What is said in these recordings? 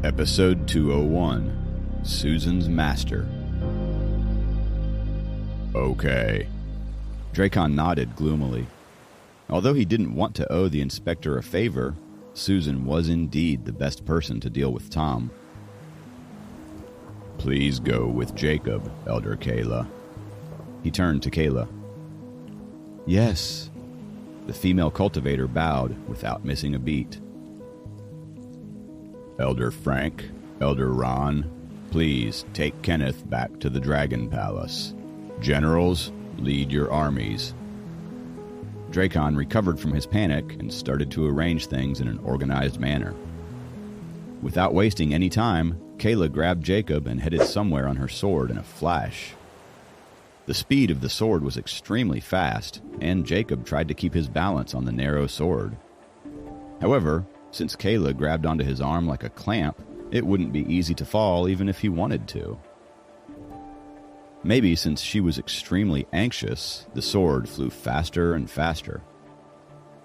Episode 201, Susan's Master. Okay. Dracon nodded gloomily. Although he didn't want to owe the inspector a favor, Susan was indeed the best person to deal with Tom. Please go with Jacob, Elder Kayla. He turned to Kayla. Yes. The female cultivator bowed without missing a beat. Elder Frank, Elder Ron, please take Kenneth back to the Dragon Palace. Generals, lead your armies. Dracon recovered from his panic and started to arrange things in an organized manner. Without wasting any time, Kayla grabbed Jacob and headed somewhere on her sword in a flash. The speed of the sword was extremely fast, and Jacob tried to keep his balance on the narrow sword. However, since Kayla grabbed onto his arm like a clamp, it wouldn't be easy to fall even if he wanted to. Maybe since she was extremely anxious, the sword flew faster and faster.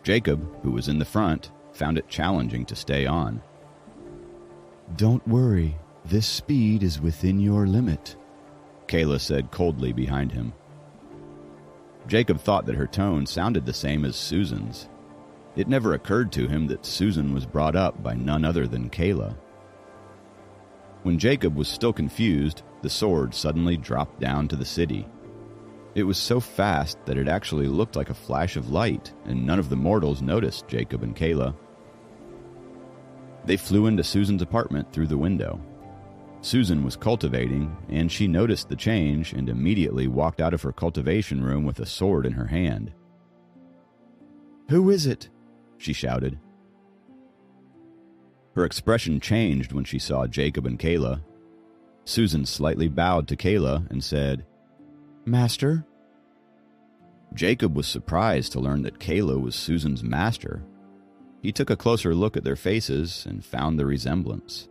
Jacob, who was in the front, found it challenging to stay on. Don't worry, this speed is within your limit, Kayla said coldly behind him. Jacob thought that her tone sounded the same as Susan's. It never occurred to him that Susan was brought up by none other than Kayla. When Jacob was still confused, the sword suddenly dropped down to the city. It was so fast that it actually looked like a flash of light, and none of the mortals noticed Jacob and Kayla. They flew into Susan's apartment through the window. Susan was cultivating, and she noticed the change and immediately walked out of her cultivation room with a sword in her hand. "Who is it?" she shouted. Her expression changed when she saw Jacob and Kayla. Susan slightly bowed to Kayla and said, "Master?" Jacob was surprised to learn that Kayla was Susan's master. He took a closer look at their faces and found the resemblance.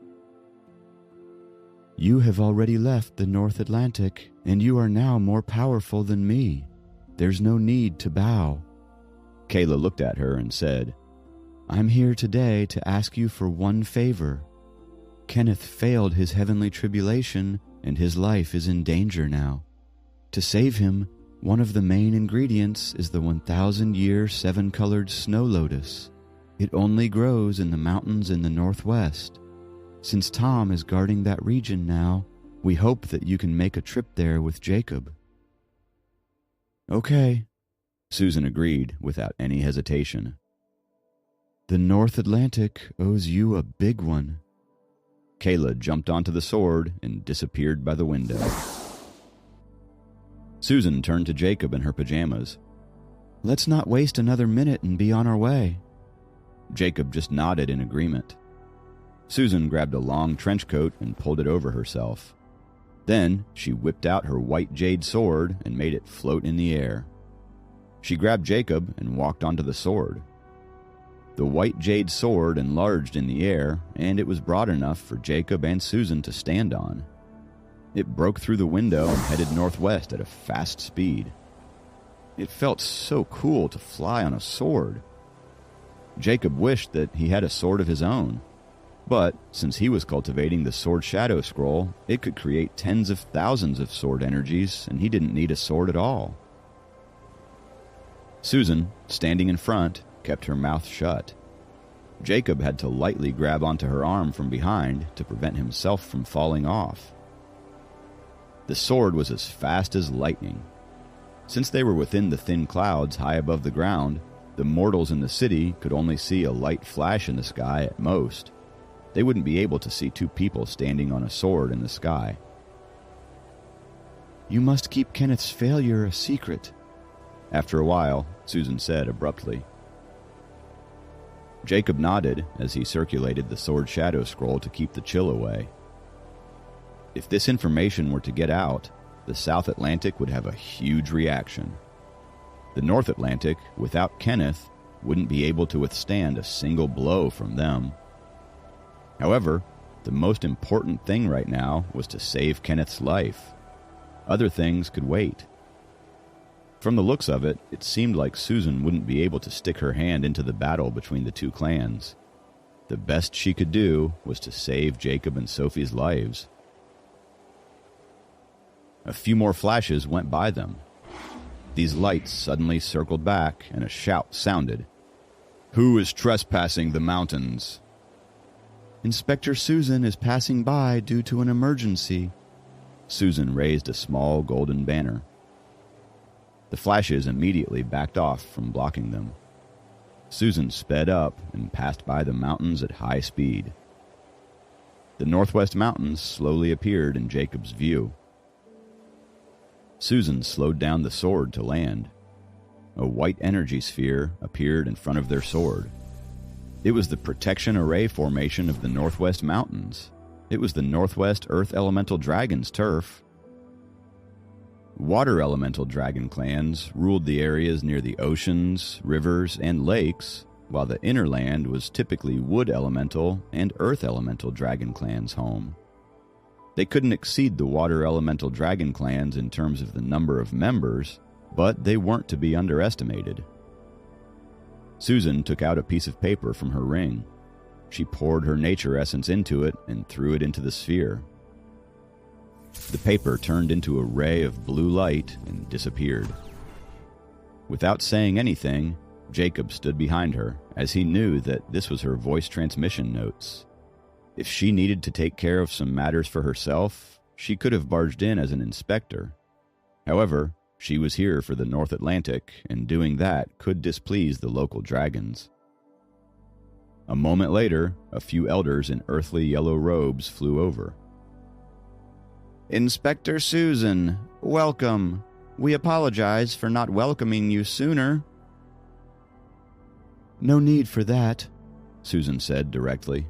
"You have already left the North Atlantic, and you are now more powerful than me. There's no need to bow." Kayla looked at her and said, "I'm here today to ask you for one favor. Kenneth failed his heavenly tribulation, and his life is in danger now. To save him, one of the main ingredients is the 1,000-year seven-colored snow lotus. It only grows in the mountains in the northwest. Since Tom is guarding that region now, we hope that you can make a trip there with Jacob." "Okay," Susan agreed without any hesitation. "The North Atlantic owes you a big one." Kayla jumped onto the sword and disappeared by the window. Susan turned to Jacob in her pajamas. "Let's not waste another minute and be on our way." Jacob just nodded in agreement. Susan grabbed a long trench coat and pulled it over herself. Then she whipped out her white jade sword and made it float in the air. She grabbed Jacob and walked onto the sword. The white jade sword enlarged in the air, and it was broad enough for Jacob and Susan to stand on. It broke through the window and headed northwest at a fast speed. It felt so cool to fly on a sword. Jacob wished that he had a sword of his own. But since he was cultivating the Sword Shadow Scroll, it could create tens of thousands of sword energies, and he didn't need a sword at all. Susan, standing in front, kept her mouth shut. Jacob had to lightly grab onto her arm from behind to prevent himself from falling off. The sword was as fast as lightning. Since they were within the thin clouds high above the ground, the mortals in the city could only see a light flash in the sky at most. They wouldn't be able to see two people standing on a sword in the sky. "You must keep Kenneth's failure a secret," after a while, Susan said abruptly. Jacob nodded as he circulated the Sword Shadow Scroll to keep the chill away. If this information were to get out, the South Atlantic would have a huge reaction. The North Atlantic, without Kenneth, wouldn't be able to withstand a single blow from them. However, the most important thing right now was to save Kenneth's life. Other things could wait. From the looks of it, it seemed like Susan wouldn't be able to stick her hand into the battle between the two clans. The best she could do was to save Jacob and Sophie's lives. A few more flashes went by them. These lights suddenly circled back, and a shout sounded. "Who is trespassing the mountains?" "Inspector Susan is passing by due to an emergency." Susan raised a small golden banner. The flashes immediately backed off from blocking them. Susan sped up and passed by the mountains at high speed. The Northwest Mountains slowly appeared in Jacob's view. Susan slowed down the sword to land. A white energy sphere appeared in front of their sword. It was the protection array formation of the Northwest Mountains. It was the Northwest Earth Elemental Dragon's turf. Water Elemental Dragon clans ruled the areas near the oceans, rivers, and lakes, while the inner land was typically Wood Elemental and Earth Elemental Dragon clans' home. They couldn't exceed the Water Elemental Dragon clans in terms of the number of members, but they weren't to be underestimated. Susan took out a piece of paper from her ring. She poured her nature essence into it and threw it into the sphere. The paper turned into a ray of blue light and disappeared. Without saying anything, Jacob stood behind her, as he knew that this was her voice transmission notes. If she needed to take care of some matters for herself, she could have barged in as an inspector. However, she was here for the North Atlantic, and doing that could displease the local dragons. A moment later, a few elders in earthly yellow robes flew over. "Inspector Susan, welcome. We apologize for not welcoming you sooner." "No need for that," Susan said directly.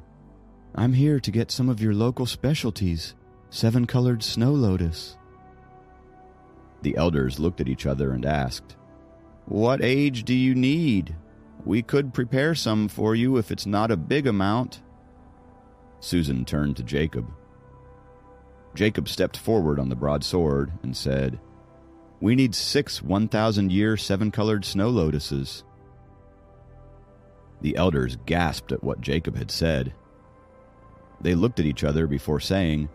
"I'm here to get some of your local specialties, 7-colored snow lotus." The elders looked at each other and asked, "What age do you need? We could prepare some for you if it's not a big amount." Susan turned to Jacob. Jacob stepped forward on the broadsword and said, "We need 6 1,000-year 7-colored snow lotuses." The elders gasped at what Jacob had said. They looked at each other before saying,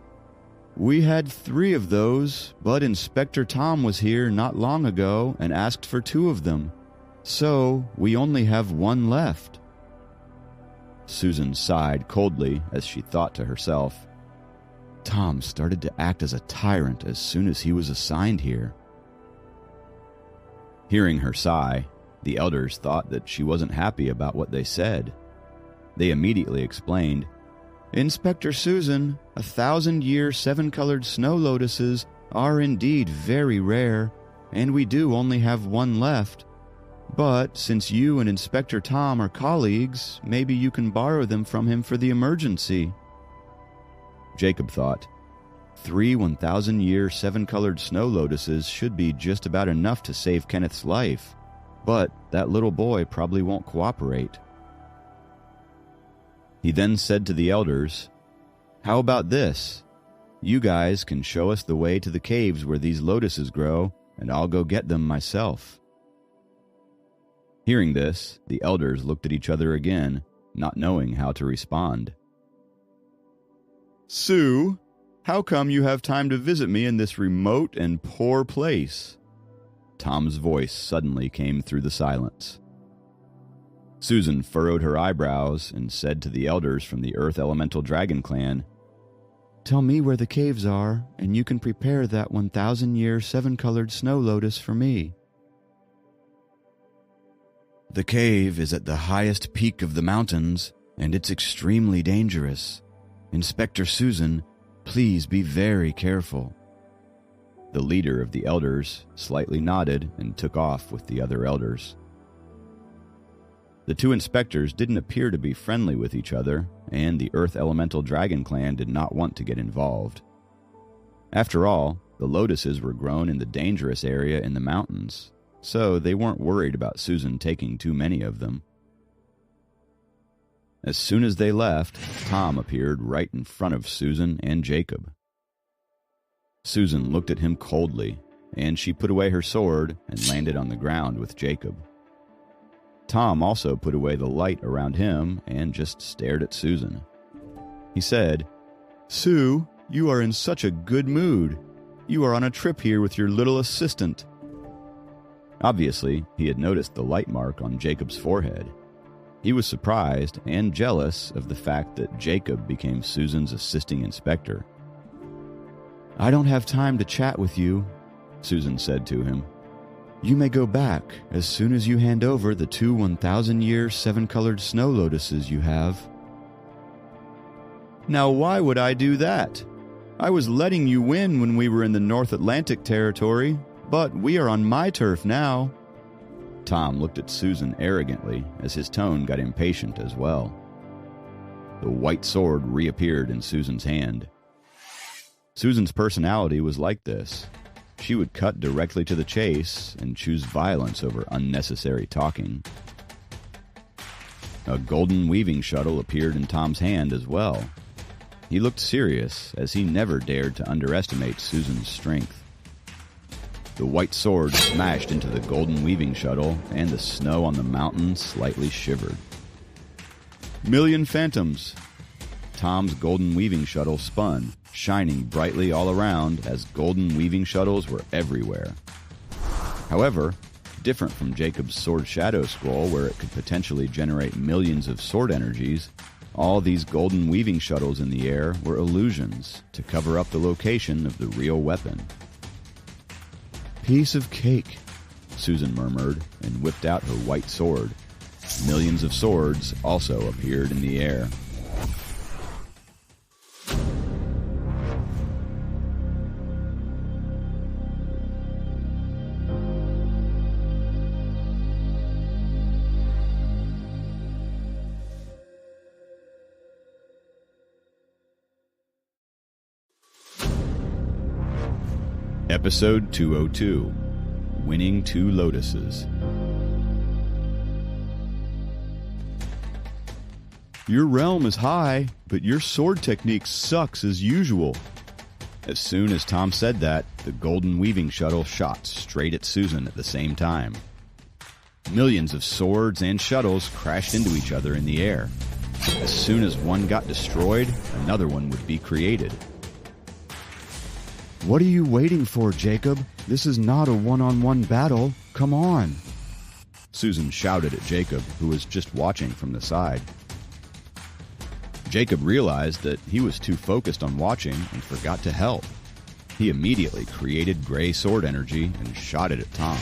"We had 3 of those, but Inspector Tom was here not long ago and asked for 2 of them. So we only have 1 left." Susan sighed coldly as she thought to herself, "Tom started to act as a tyrant as soon as he was assigned here." Hearing her sigh, the elders thought that she wasn't happy about what they said. They immediately explained, "Inspector Susan, 1,000-year 7-colored snow lotuses are indeed very rare, and we do only have 1 left. But since you and Inspector Tom are colleagues, maybe you can borrow them from him for the emergency." Jacob thought, 3 1,000-year 7-colored snow lotuses should be just about enough to save Kenneth's life, but that little boy probably won't cooperate. He then said to the elders, "How about this? You guys can show us the way to the caves where these lotuses grow, and I'll go get them myself." Hearing this, the elders looked at each other again, not knowing how to respond. "Sue, how come you have time to visit me in this remote and poor place?" Tom's voice suddenly came through the silence. Susan furrowed her eyebrows and said to the elders from the Earth Elemental Dragon clan, "Tell me where the caves are, and you can prepare that 1,000-year 7-colored snow lotus for me." "The cave is at the highest peak of the mountains, and it's extremely dangerous. Inspector Susan, please be very careful." The leader of the elders slightly nodded and took off with the other elders. The 2 inspectors didn't appear to be friendly with each other, and the Earth Elemental Dragon clan did not want to get involved. After all, the lotuses were grown in the dangerous area in the mountains, so they weren't worried about Susan taking too many of them. As soon as they left, Tom appeared right in front of Susan and Jacob. Susan looked at him coldly, and she put away her sword and landed on the ground with Jacob. Tom also put away the light around him and just stared at Susan. He said, "Sue, you are in such a good mood. You are on a trip here with your little assistant." Obviously, he had noticed the light mark on Jacob's forehead. He was surprised and jealous of the fact that Jacob became Susan's assisting inspector. "I don't have time to chat with you," Susan said to him. "You may go back as soon as you hand over the 2 1,000-year 7-colored snow lotuses you have." "Now why would I do that? I was letting you win when we were in the North Atlantic territory, but we are on my turf now." Tom looked at Susan arrogantly as his tone got impatient as well. The white sword reappeared in Susan's hand. Susan's personality was like this. She would cut directly to the chase and choose violence over unnecessary talking. A golden weaving shuttle appeared in Tom's hand as well. He looked serious, as he never dared to underestimate Susan's strength. The white sword smashed into the golden weaving shuttle, and the snow on the mountain slightly shivered. "Million phantoms!" Tom's golden weaving shuttle spun, shining brightly all around as golden weaving shuttles were everywhere. However, different from Jacob's sword shadow scroll, where it could potentially generate millions of sword energies, all these golden weaving shuttles in the air were illusions to cover up the location of the real weapon. "Piece of cake," Susan murmured and whipped out her white sword. Millions of swords also appeared in the air. Episode 202, Winning 2 Lotuses. "Your realm is high, but your sword technique sucks as usual." As soon as Tom said that, the golden weaving shuttle shot straight at Susan at the same time. Millions of swords and shuttles crashed into each other in the air. As soon as one got destroyed, another one would be created. "What are you waiting for, Jacob? This is not a one-on-one battle. Come on!" Susan shouted at Jacob, who was just watching from the side. Jacob realized that he was too focused on watching and forgot to help. He immediately created gray sword energy and shot it at Tom.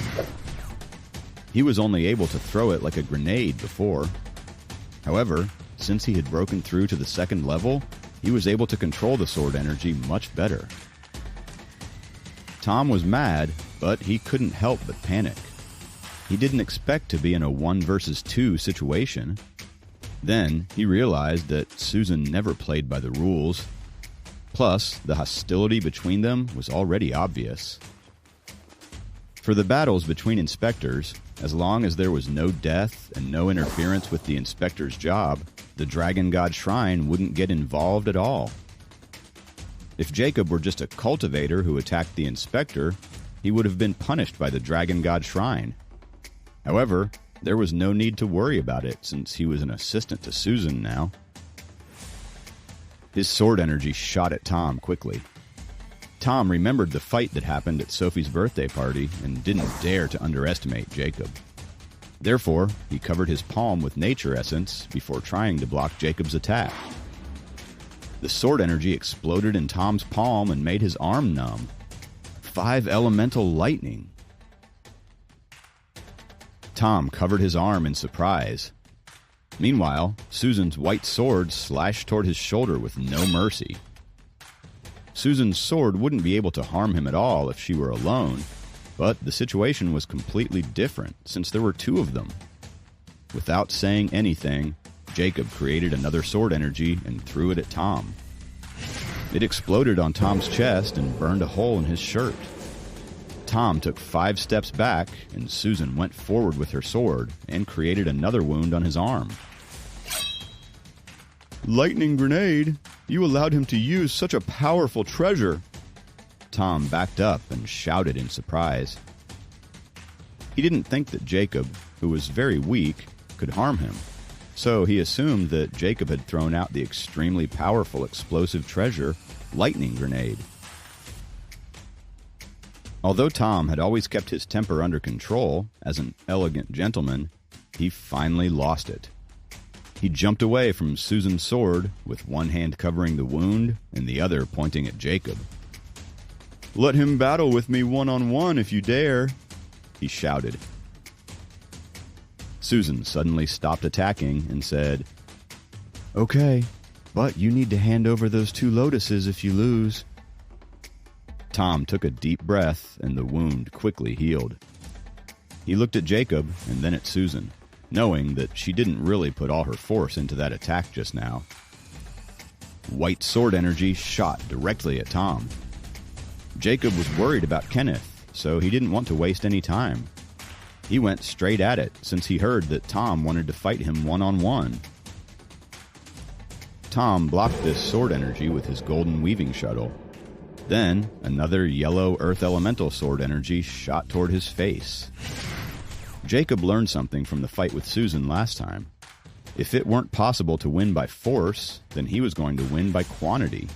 He was only able to throw it like a grenade before. However, since he had broken through to the second level, he was able to control the sword energy much better. Tom was mad, but he couldn't help but panic. He didn't expect to be in a 1 versus 2 situation. Then he realized that Susan never played by the rules. Plus, the hostility between them was already obvious. For the battles between inspectors, as long as there was no death and no interference with the inspector's job, the Dragon God Shrine wouldn't get involved at all. If Jacob were just a cultivator who attacked the inspector, he would have been punished by the Dragon God Shrine. However, there was no need to worry about it since he was an assistant to Susan now. His sword energy shot at Tom quickly. Tom remembered the fight that happened at Sophie's birthday party and didn't dare to underestimate Jacob. Therefore, he covered his palm with nature essence before trying to block Jacob's attack. The sword energy exploded in Tom's palm and made his arm numb. 5 elemental lightning. Tom covered his arm in surprise. Meanwhile, Susan's white sword slashed toward his shoulder with no mercy. Susan's sword wouldn't be able to harm him at all if she were alone, but the situation was completely different since there were 2 of them. Without saying anything, Jacob created another sword energy and threw it at Tom. It exploded on Tom's chest and burned a hole in his shirt. Tom took 5 steps back, and Susan went forward with her sword and created another wound on his arm. "Lightning grenade! You allowed him to use such a powerful treasure!" Tom backed up and shouted in surprise. He didn't think that Jacob, who was very weak, could harm him, so he assumed that Jacob had thrown out the extremely powerful explosive treasure, Lightning Grenade. Although Tom had always kept his temper under control, as an elegant gentleman, he finally lost it. He jumped away from Susan's sword, with one hand covering the wound and the other pointing at Jacob. "Let him battle with me one-on-one if you dare," he shouted. Susan suddenly stopped attacking and said, "Okay, but you need to hand over those 2 lotuses if you lose." Tom took a deep breath and the wound quickly healed. He looked at Jacob and then at Susan, knowing that she didn't really put all her force into that attack just now. White sword energy shot directly at Tom. Jacob was worried about Kenneth, so he didn't want to waste any time. He went straight at it since he heard that Tom wanted to fight him one-on-one. Tom blocked this sword energy with his golden weaving shuttle. Then, another yellow earth elemental sword energy shot toward his face. Jacob learned something from the fight with Susan last time. If it weren't possible to win by force, then he was going to win by quantity.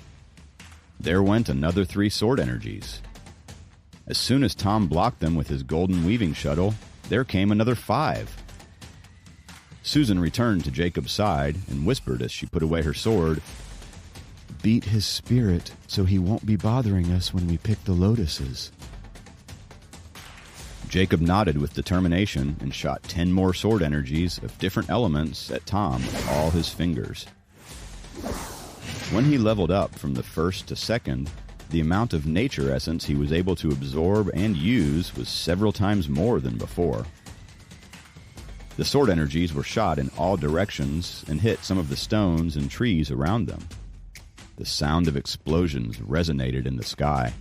There went another 3 sword energies. As soon as Tom blocked them with his golden weaving shuttle, there came another 5. Susan returned to Jacob's side and whispered as she put away her sword, "Beat his spirit so he won't be bothering us when we pick the lotuses." Jacob nodded with determination and shot 10 more sword energies of different elements at Tom with all his fingers. When he leveled up from the first to second, the amount of nature essence he was able to absorb and use was several times more than before. The sword energies were shot in all directions and hit some of the stones and trees around them. The sound of explosions resonated in the sky.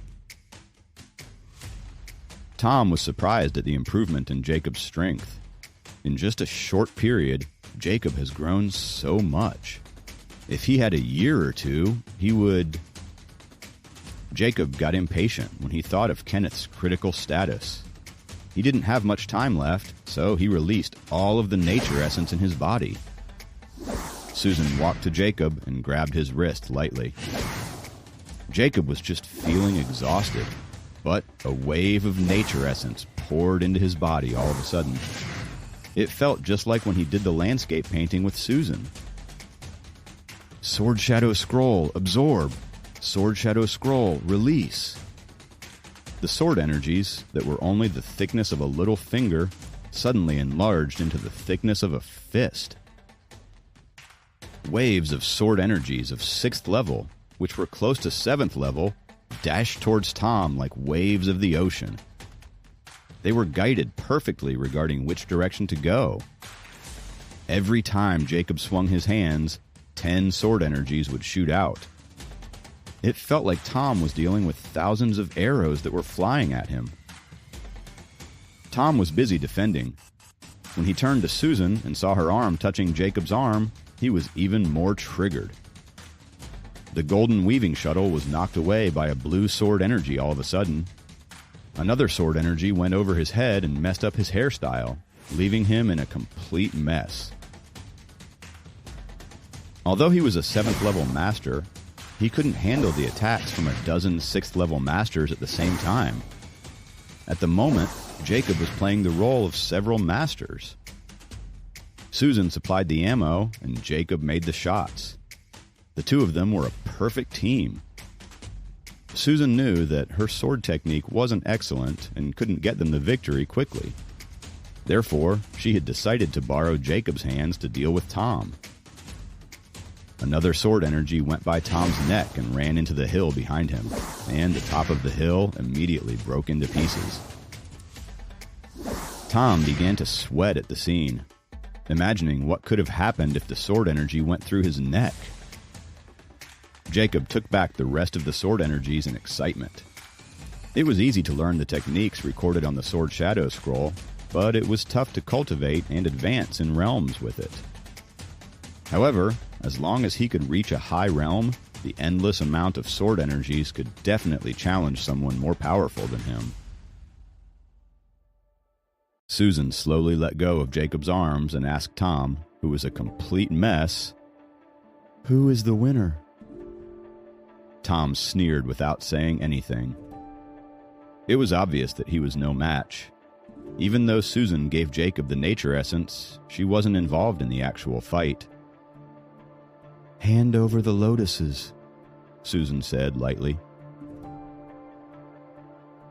Tom was surprised at the improvement in Jacob's strength. In just a short period, Jacob has grown so much. If he had a year or two, he would... Jacob got impatient when he thought of Kenneth's critical status. He didn't have much time left, so he released all of the nature essence in his body. Susan walked to Jacob and grabbed his wrist lightly. Jacob was just feeling exhausted, but a wave of nature essence poured into his body all of a sudden. It felt just like when he did the landscape painting with Susan. Sword Shadow Scroll, absorb. Sword Shadow Scroll, release. The sword energies that were only the thickness of a little finger suddenly enlarged into the thickness of a fist. Waves of sword energies of 6th level, which were close to 7th level, dashed towards Tom like waves of the ocean. They were guided perfectly regarding which direction to go. Every time Jacob swung his hands, 10 sword energies would shoot out. It felt like Tom was dealing with thousands of arrows that were flying at him. Tom was busy defending. When he turned to Susan and saw her arm touching Jacob's arm, he was even more triggered. The golden weaving shuttle was knocked away by a blue sword energy all of a sudden. Another sword energy went over his head and messed up his hairstyle, leaving him in a complete mess. Although he was a 7th level master, he couldn't handle the attacks from a dozen 6th level masters at the same time. At the moment, Jacob was playing the role of several masters. Susan supplied the ammo, and Jacob made the shots. The two of them were a perfect team. Susan knew that her sword technique wasn't excellent and couldn't get them the victory quickly. Therefore, she had decided to borrow Jacob's hands to deal with Tom. Another sword energy went by Tom's neck and ran into the hill behind him, and the top of the hill immediately broke into pieces. Tom began to sweat at the scene, imagining what could have happened if the sword energy went through his neck. Jacob took back the rest of the sword energies in excitement. It was easy to learn the techniques recorded on the Sword Shadow Scroll, but it was tough to cultivate and advance in realms with it. However, as long as he could reach a high realm, the endless amount of sword energies could definitely challenge someone more powerful than him. Susan slowly let go of Jacob's arms and asked Tom, who was a complete mess, "Who is the winner?" Tom sneered without saying anything. It was obvious that he was no match. Even though Susan gave Jacob the nature essence, she wasn't involved in the actual fight. "Hand over the lotuses," Susan said lightly.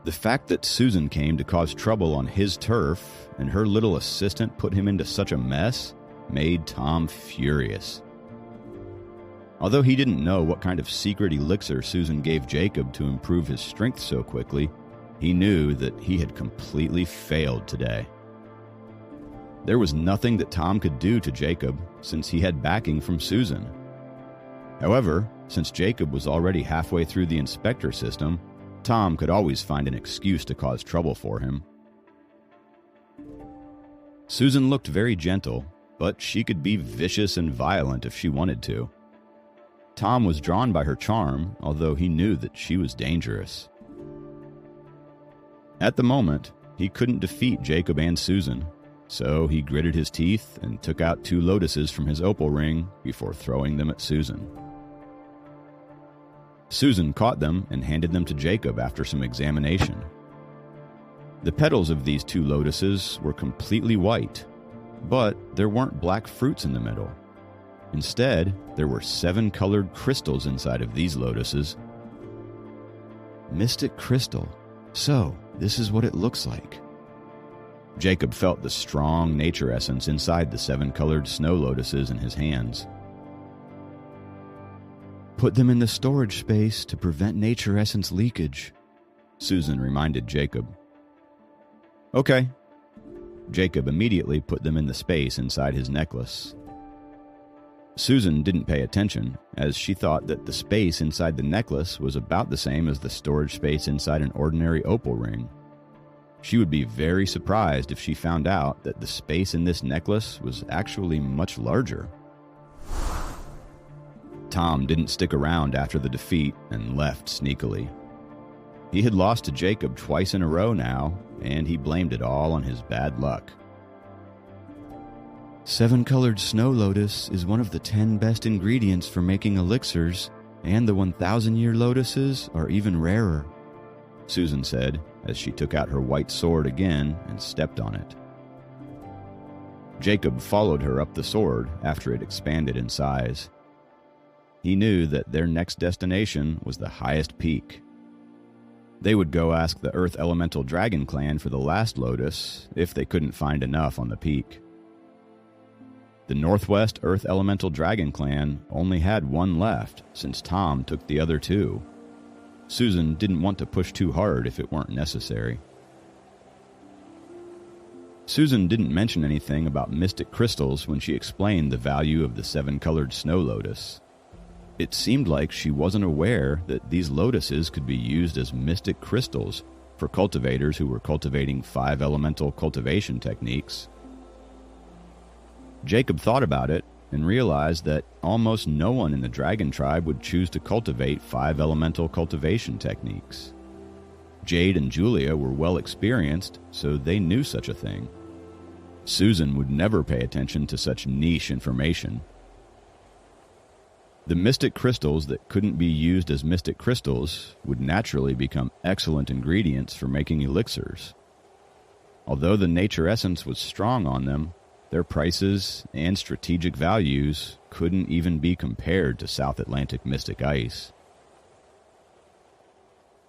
The fact that Susan came to cause trouble on his turf and her little assistant put him into such a mess made Tom furious. Although he didn't know what kind of secret elixir Susan gave Jacob to improve his strength so quickly, he knew that he had completely failed today. There was nothing that Tom could do to Jacob since he had backing from Susan. However, since Jacob was already halfway through the inspector system, Tom could always find an excuse to cause trouble for him. Susan looked very gentle, but she could be vicious and violent if she wanted to. Tom was drawn by her charm, although he knew that she was dangerous. At the moment, he couldn't defeat Jacob and Susan, so he gritted his teeth and took out 2 lotuses from his opal ring before throwing them at Susan. Susan caught them and handed them to Jacob after some examination. The petals of these 2 lotuses were completely white, but there weren't black fruits in the middle. Instead, there were 7 colored crystals inside of these lotuses. Mystic crystal. So, this is what it looks like. Jacob felt the strong nature essence inside the 7 colored snow lotuses in his hands. "Put them in the storage space to prevent nature essence leakage," Susan reminded Jacob. "Okay." Jacob immediately put them in the space inside his necklace. Susan didn't pay attention, as she thought that the space inside the necklace was about the same as the storage space inside an ordinary opal ring. She would be very surprised if she found out that the space in this necklace was actually much larger. Tom didn't stick around after the defeat and left sneakily. He had lost to Jacob twice in a row now, and he blamed it all on his bad luck. 7-colored snow lotus is one of the 10 best ingredients for making elixirs, and the 1,000-year lotuses are even rarer, Susan said as she took out her white sword again and stepped on it. Jacob followed her up the sword after it expanded in size. He knew that their next destination was the highest peak. They would go ask the Earth Elemental Dragon Clan for the last lotus if they couldn't find enough on the peak. The Northwest Earth Elemental Dragon Clan only had 1 left since Tom took the other 2. Susan didn't want to push too hard if it weren't necessary. Susan didn't mention anything about mystic crystals when she explained the value of the 7-colored snow lotus. It seemed like she wasn't aware that these lotuses could be used as mystic crystals for cultivators who were cultivating 5 elemental cultivation techniques. Jacob thought about it and realized that almost no one in the dragon tribe would choose to cultivate 5 elemental cultivation techniques. Jade and Julia were well experienced, so they knew such a thing. Susan would never pay attention to such niche information. The mystic crystals that couldn't be used as mystic crystals would naturally become excellent ingredients for making elixirs. Although the nature essence was strong on them, their prices and strategic values couldn't even be compared to South Atlantic mystic ice.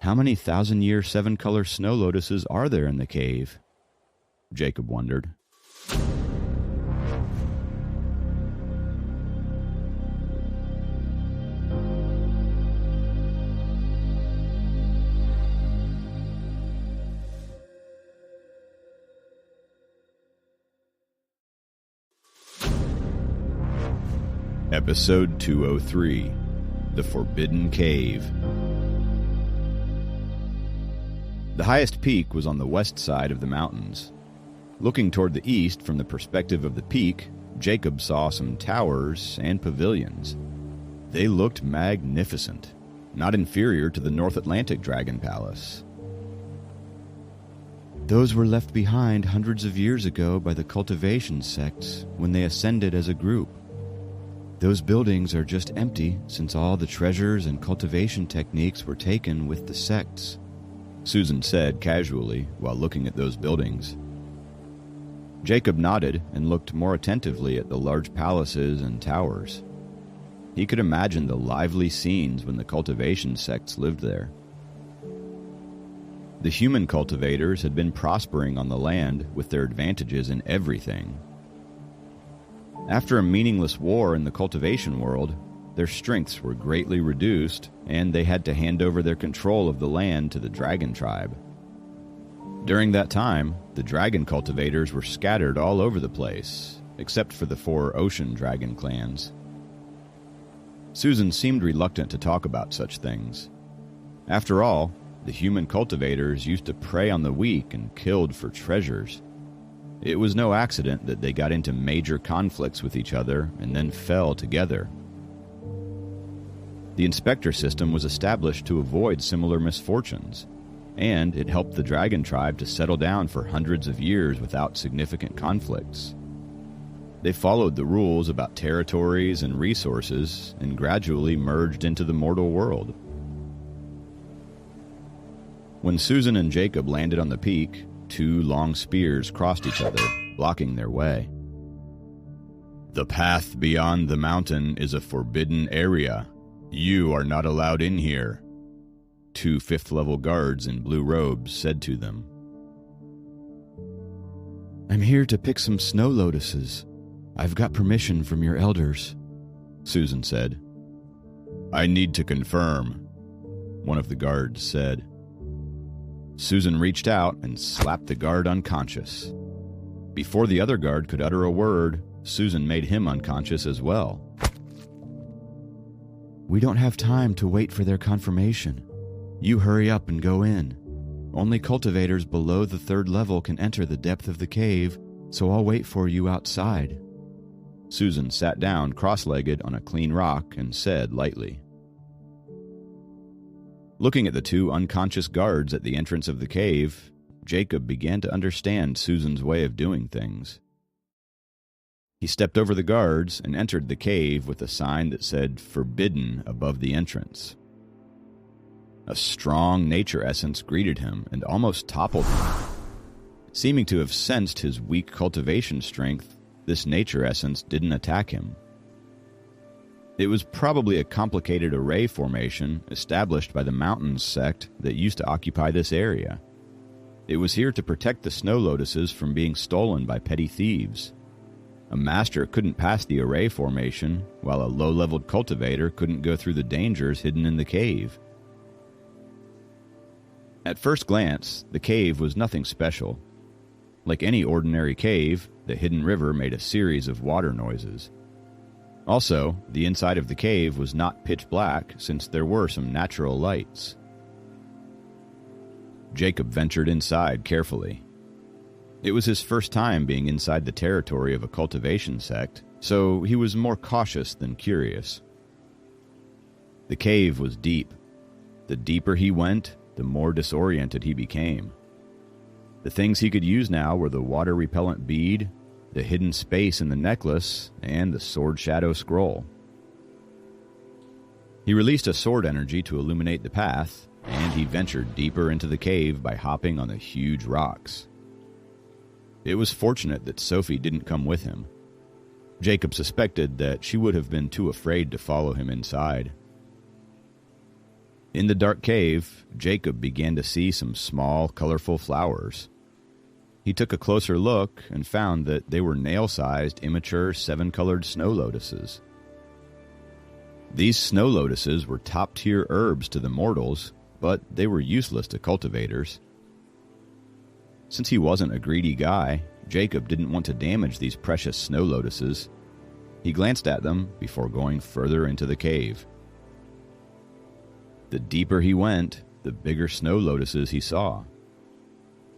How many 1,000-year 7-color snow lotuses are there in the cave? Jacob wondered. Episode 203, The Forbidden Cave. The highest peak was on the west side of the mountains. Looking toward the east from the perspective of the peak, Jacob saw some towers and pavilions. They looked magnificent, not inferior to the North Atlantic Dragon Palace. Those were left behind hundreds of years ago by the cultivation sects when they ascended as a group. Those buildings are just empty since all the treasures and cultivation techniques were taken with the sects," Susan said casually while looking at those buildings. Jacob nodded and looked more attentively at the large palaces and towers. He could imagine the lively scenes when the cultivation sects lived there. The human cultivators had been prospering on the land with their advantages in everything. After a meaningless war in the cultivation world, their strengths were greatly reduced, and they had to hand over their control of the land to the dragon tribe. During that time, the dragon cultivators were scattered all over the place, except for the 4 ocean dragon clans. Susan seemed reluctant to talk about such things. After all, the human cultivators used to prey on the weak and killed for treasures. It was no accident that they got into major conflicts with each other and then fell together. The inspector system was established to avoid similar misfortunes, and it helped the dragon tribe to settle down for hundreds of years without significant conflicts. They followed the rules about territories and resources and gradually merged into the mortal world. When Susan and Jacob landed on the peak, 2 long spears crossed each other, blocking their way. "The path beyond the mountain is a forbidden area. You are not allowed in here," 2 fifth-level guards in blue robes said to them. "I'm here to pick some snow lotuses. I've got permission from your elders," Susan said. "I need to confirm," one of the guards said. Susan reached out and slapped the guard unconscious. Before the other guard could utter a word, Susan made him unconscious as well. "We don't have time to wait for their confirmation. You hurry up and go in. Only cultivators below the 3rd level can enter the depth of the cave, so I'll wait for you outside." Susan sat down cross-legged on a clean rock and said lightly. Looking at the 2 unconscious guards at the entrance of the cave, Jacob began to understand Susan's way of doing things. He stepped over the guards and entered the cave with a sign that said "Forbidden" above the entrance. A strong nature essence greeted him and almost toppled him. Seeming to have sensed his weak cultivation strength, this nature essence didn't attack him. It was probably a complicated array formation established by the Mountains sect that used to occupy this area. It was here to protect the snow lotuses from being stolen by petty thieves. A master couldn't pass the array formation, while a low-leveled cultivator couldn't go through the dangers hidden in the cave. At first glance, the cave was nothing special. Like any ordinary cave, the hidden river made a series of water noises. Also, the inside of the cave was not pitch black since there were some natural lights. Jacob ventured inside carefully. It was his first time being inside the territory of a cultivation sect, so he was more cautious than curious. The cave was deep. The deeper he went, the more disoriented he became. The things he could use now were the water-repellent bead, the hidden space in the necklace, and the Sword Shadow Scroll. He released a sword energy to illuminate the path, and he ventured deeper into the cave by hopping on the huge rocks. It was fortunate that Sophie didn't come with him. Jacob suspected that she would have been too afraid to follow him inside. In the dark cave, Jacob began to see some small, colorful flowers. He took a closer look and found that they were nail-sized, immature, 7-colored snow lotuses. These snow lotuses were top-tier herbs to the mortals, but they were useless to cultivators. Since he wasn't a greedy guy, Jacob didn't want to damage these precious snow lotuses. He glanced at them before going further into the cave. The deeper he went, the bigger snow lotuses he saw.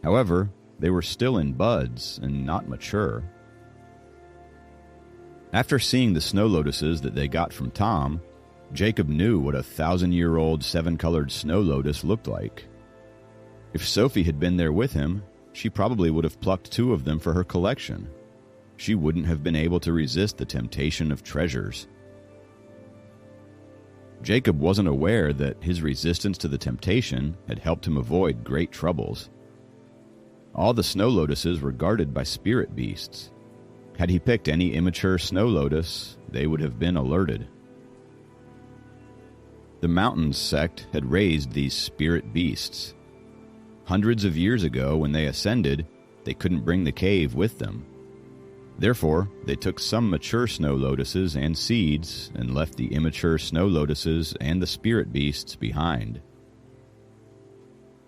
However, they were still in buds and not mature. After seeing the snow lotuses that they got from Tom, Jacob knew what a 1,000-year-old 7-colored snow lotus looked like. If Sophie had been there with him, she probably would have plucked 2 of them for her collection. She wouldn't have been able to resist the temptation of treasures. Jacob wasn't aware that his resistance to the temptation had helped him avoid great troubles. All the snow lotuses were guarded by spirit beasts. Had he picked any immature snow lotus, they would have been alerted. The Mountains sect had raised these spirit beasts. Hundreds of years ago, when they ascended, they couldn't bring the cave with them. Therefore, they took some mature snow lotuses and seeds and left the immature snow lotuses and the spirit beasts behind.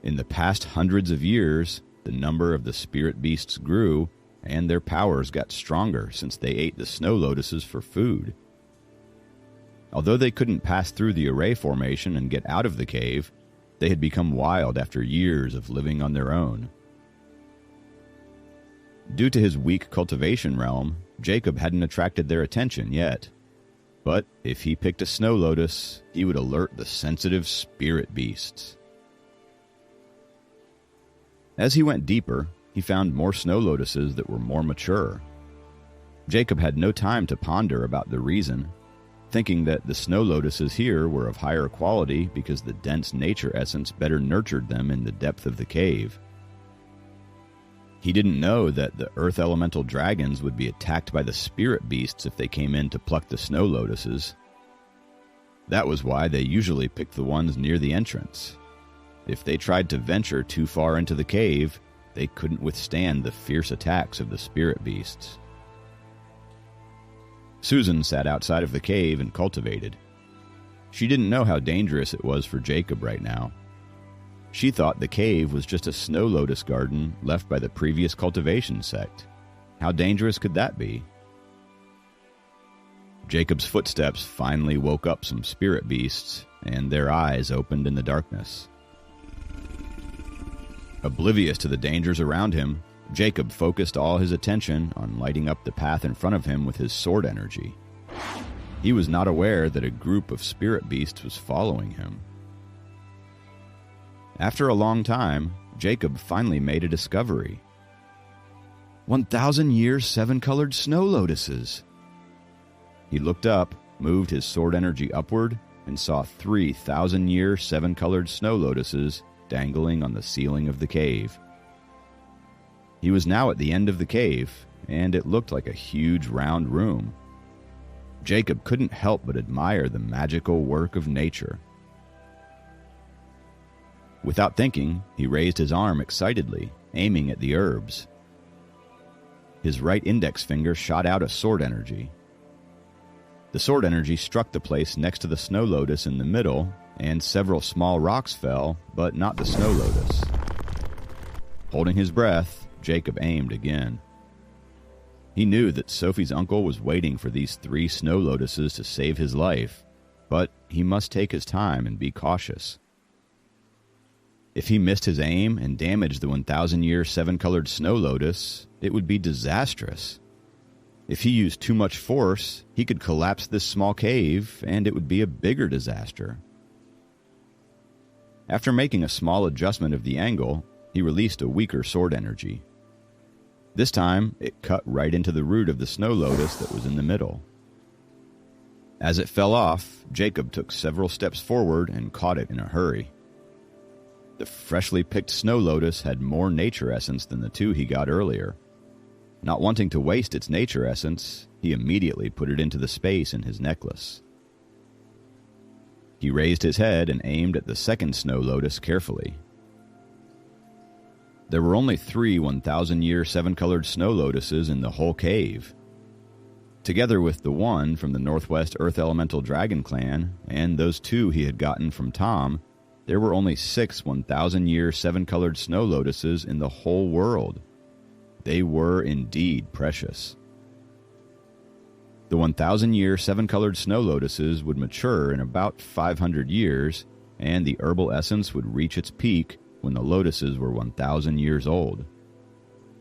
In the past hundreds of years, the number of the spirit beasts grew, and their powers got stronger since they ate the snow lotuses for food. Although they couldn't pass through the array formation and get out of the cave, they had become wild after years of living on their own. Due to his weak cultivation realm, Jacob hadn't attracted their attention yet. But if he picked a snow lotus, he would alert the sensitive spirit beasts. As he went deeper, he found more snow lotuses that were more mature. Jacob had no time to ponder about the reason, thinking that the snow lotuses here were of higher quality because the dense nature essence better nurtured them in the depth of the cave. He didn't know that the earth elemental dragons would be attacked by the spirit beasts if they came in to pluck the snow lotuses. That was why they usually picked the ones near the entrance. If they tried to venture too far into the cave, they couldn't withstand the fierce attacks of the spirit beasts. Susan sat outside of the cave and cultivated. She didn't know how dangerous it was for Jacob right now. She thought the cave was just a snow lotus garden left by the previous cultivation sect. How dangerous could that be? Jacob's footsteps finally woke up some spirit beasts, and their eyes opened in the darkness. Oblivious to the dangers around him, Jacob focused all his attention on lighting up the path in front of him with his sword energy. He was not aware that a group of spirit beasts was following him. After a long time, Jacob finally made a discovery. 1,000-year 7-colored snow lotuses! He looked up, moved his sword energy upward, and saw 3,000-year 7-colored snow lotuses dangling on the ceiling of the cave. He was now at the end of the cave, and it looked like a huge round room. Jacob couldn't help but admire the magical work of nature. Without thinking, he raised his arm excitedly, aiming at the herbs. His right index finger shot out a sword energy. The sword energy struck the place next to the snow lotus in the middle, and several small rocks fell, but not the snow lotus. Holding his breath, Jacob aimed again. He knew that Sophie's uncle was waiting for these 3 snow lotuses to save his life, but he must take his time and be cautious. If he missed his aim and damaged the 1,000-year 7-colored snow lotus, it would be disastrous. If he used too much force, he could collapse this small cave, and it would be a bigger disaster. After making a small adjustment of the angle, he released a weaker sword energy. This time, it cut right into the root of the snow lotus that was in the middle. As it fell off, Jacob took several steps forward and caught it in a hurry. The freshly picked snow lotus had more nature essence than the 2 he got earlier. Not wanting to waste its nature essence, he immediately put it into the space in his necklace. He raised his head and aimed at the second snow lotus carefully. There were only 3 1,000-year 7-colored snow lotuses in the whole cave. Together with the one from the Northwest Earth Elemental Dragon Clan and those 2 he had gotten from Tom, there were only 6 1,000-year 7-colored snow lotuses in the whole world. They were indeed precious. The 1,000-year 7-colored snow lotuses would mature in about 500 years, and the herbal essence would reach its peak when the lotuses were 1,000 years old.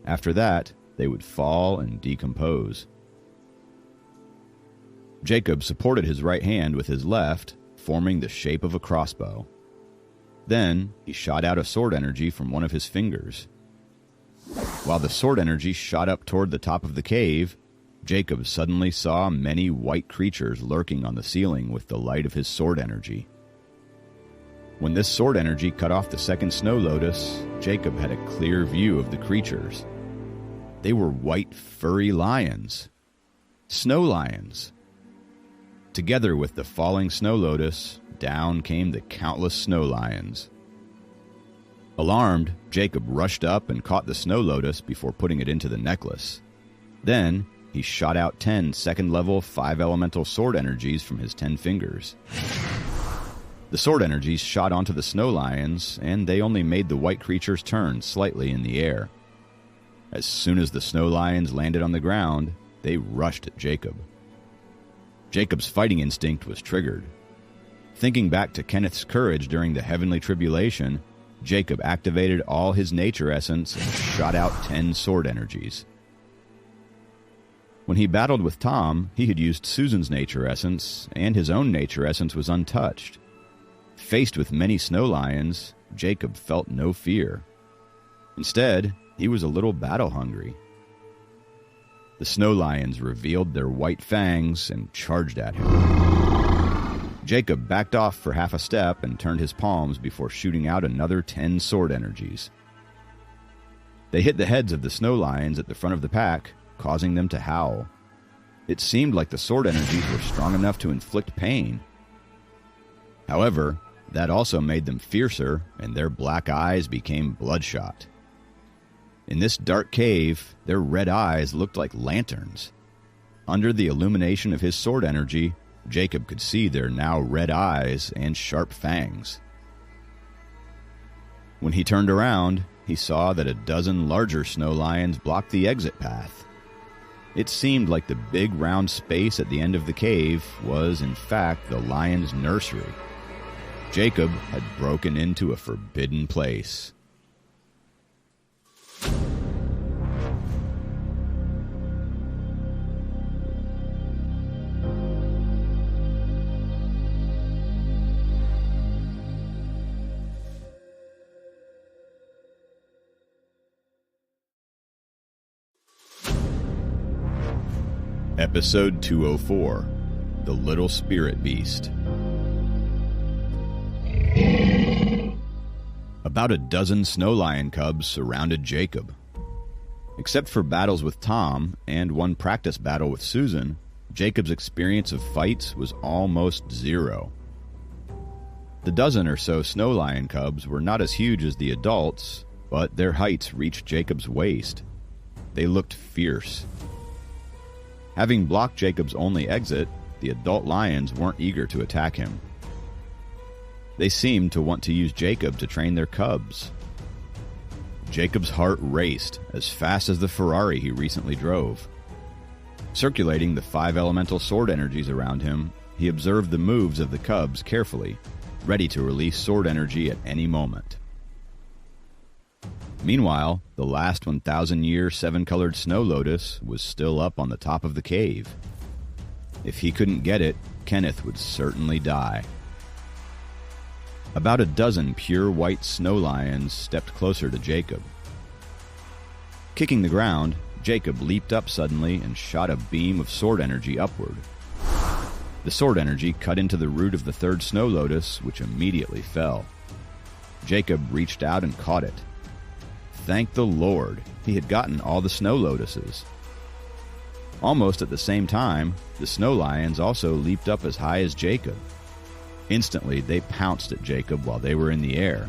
After that, they would fall and decompose. Jacob supported his right hand with his left, forming the shape of a crossbow. Then, he shot out a sword energy from one of his fingers. While the sword energy shot up toward the top of the cave, Jacob suddenly saw many white creatures lurking on the ceiling with the light of his sword energy. When this sword energy cut off the second snow lotus, Jacob had a clear view of the creatures. They were white, furry lions. Snow lions. Together with the falling snow lotus, down came the countless snow lions. Alarmed, Jacob rushed up and caught the snow lotus before putting it into the necklace. Then, he shot out 10 second-level 5-elemental sword energies from his 10 fingers. The sword energies shot onto the snow lions, and they only made the white creatures turn slightly in the air. As soon as the snow lions landed on the ground, they rushed at Jacob. Jacob's fighting instinct was triggered. Thinking back to Kenneth's courage during the heavenly tribulation, Jacob activated all his nature essence and shot out 10 sword energies. When he battled with Tom, he had used Susan's nature essence, and his own nature essence was untouched. Faced with many snow lions, Jacob felt no fear. Instead, he was a little battle-hungry. The snow lions revealed their white fangs and charged at him. Jacob backed off for half a step and turned his palms before shooting out another 10 sword energies. They hit the heads of the snow lions at the front of the pack, causing them to howl. It seemed like the sword energies were strong enough to inflict pain. However, that also made them fiercer, and their black eyes became bloodshot. In this dark cave, their red eyes looked like lanterns. Under the illumination of his sword energy, Jacob could see their now red eyes and sharp fangs. When he turned around, he saw that a dozen larger snow lions blocked the exit path. It seemed like the big round space at the end of the cave was, in fact, the lion's nursery. Jacob had broken into a forbidden place. Episode 204, The Little Spirit Beast. About a dozen snow lion cubs surrounded Jacob. Except for battles with Tom and one practice battle with Susan, Jacob's experience of fights was almost zero. The dozen or so snow lion cubs were not as huge as the adults, but their heights reached Jacob's waist. They looked fierce. Having blocked Jacob's only exit, the adult lions weren't eager to attack him. They seemed to want to use Jacob to train their cubs. Jacob's heart raced as fast as the Ferrari he recently drove. Circulating the 5 elemental sword energies around him, he observed the moves of the cubs carefully, ready to release sword energy at any moment. Meanwhile, the last 1,000-year 7-colored snow lotus was still up on the top of the cave. If he couldn't get it, Kenneth would certainly die. About a dozen pure white snow lions stepped closer to Jacob. Kicking the ground, Jacob leaped up suddenly and shot a beam of sword energy upward. The sword energy cut into the root of the third snow lotus, which immediately fell. Jacob reached out and caught it. Thank the Lord, he had gotten all the snow lotuses. Almost at the same time, the snow lions also leaped up as high as Jacob. Instantly, they pounced at Jacob while they were in the air.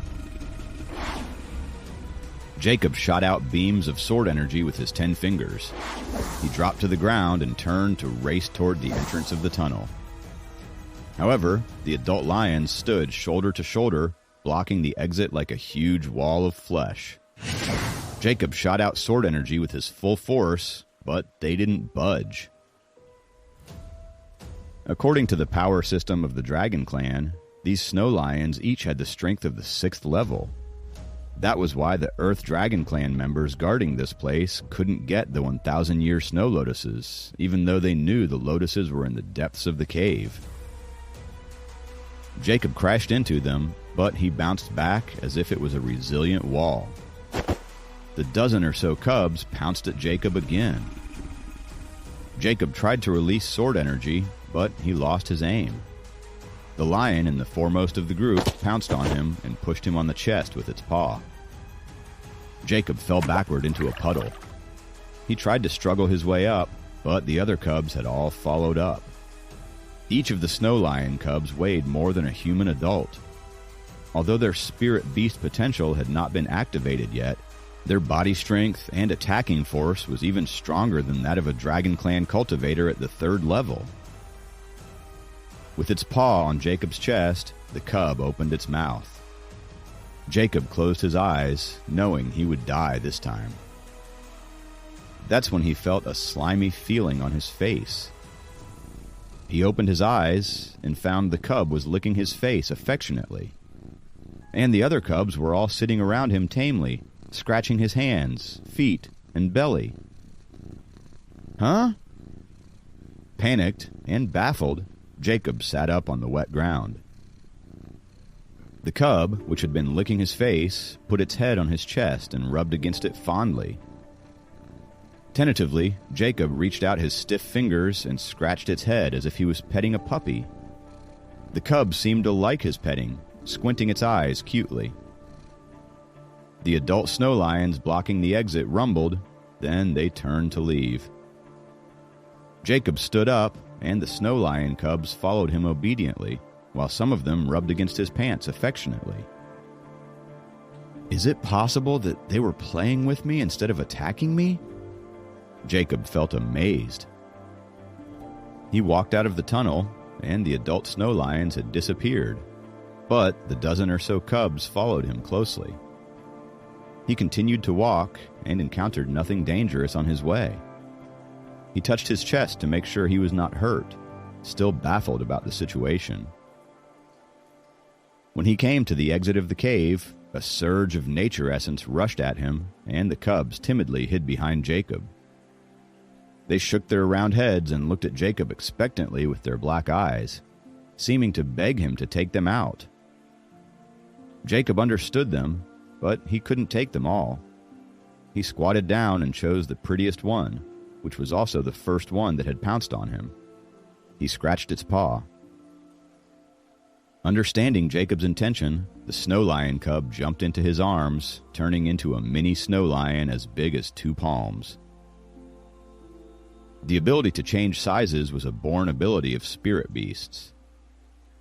Jacob shot out beams of sword energy with his 10 fingers. He dropped to the ground and turned to race toward the entrance of the tunnel. However, the adult lions stood shoulder to shoulder, blocking the exit like a huge wall of flesh. Jacob shot out sword energy with his full force, but they didn't budge. According to the power system of the Dragon Clan, these snow lions each had the strength of the 6th level. That was why the Earth Dragon Clan members guarding this place couldn't get the 1,000-year snow lotuses, even though they knew the lotuses were in the depths of the cave. Jacob crashed into them, but he bounced back as if it was a resilient wall. the dozen or so cubs pounced at Jacob again. Jacob tried to release sword energy, but he lost his aim. The lion in the foremost of the group pounced on him and pushed him on the chest with its paw. Jacob fell backward into a puddle. He tried to struggle his way up, but the other cubs had all followed up. Each of the snow lion cubs weighed more than a human adult. Although their spirit beast potential had not been activated yet, their body strength and attacking force was even stronger than that of a Dragon Clan cultivator at the 3rd level. With its paw on Jacob's chest, the cub opened its mouth. Jacob closed his eyes, knowing he would die this time. That's when he felt a slimy feeling on his face. He opened his eyes and found the cub was licking his face affectionately. And the other cubs were all sitting around him tamely, scratching his hands, feet, and belly. Huh? Panicked and baffled, Jacob sat up on the wet ground. The cub, which had been licking his face, put its head on his chest and rubbed against it fondly. Tentatively, Jacob reached out his stiff fingers and scratched its head as if he was petting a puppy. The cub seemed to like his petting, squinting its eyes cutely. The adult snow lions blocking the exit rumbled, then they turned to leave. Jacob stood up, and the snow lion cubs followed him obediently, while some of them rubbed against his pants affectionately. Is it possible that they were playing with me instead of attacking me? Jacob felt amazed. He walked out of the tunnel, and the adult snow lions had disappeared, but the dozen or so cubs followed him closely. He continued to walk and encountered nothing dangerous on his way. He touched his chest to make sure he was not hurt, still baffled about the situation. When he came to the exit of the cave, a surge of nature essence rushed at him, and the cubs timidly hid behind Jacob. They shook their round heads and looked at Jacob expectantly with their black eyes, seeming to beg him to take them out. Jacob understood them, but he couldn't take them all. He squatted down and chose the prettiest one, which was also the first one that had pounced on him. He scratched its paw. Understanding Jacob's intention, the snow lion cub jumped into his arms, turning into a mini snow lion as big as 2 palms. The ability to change sizes was a born ability of spirit beasts.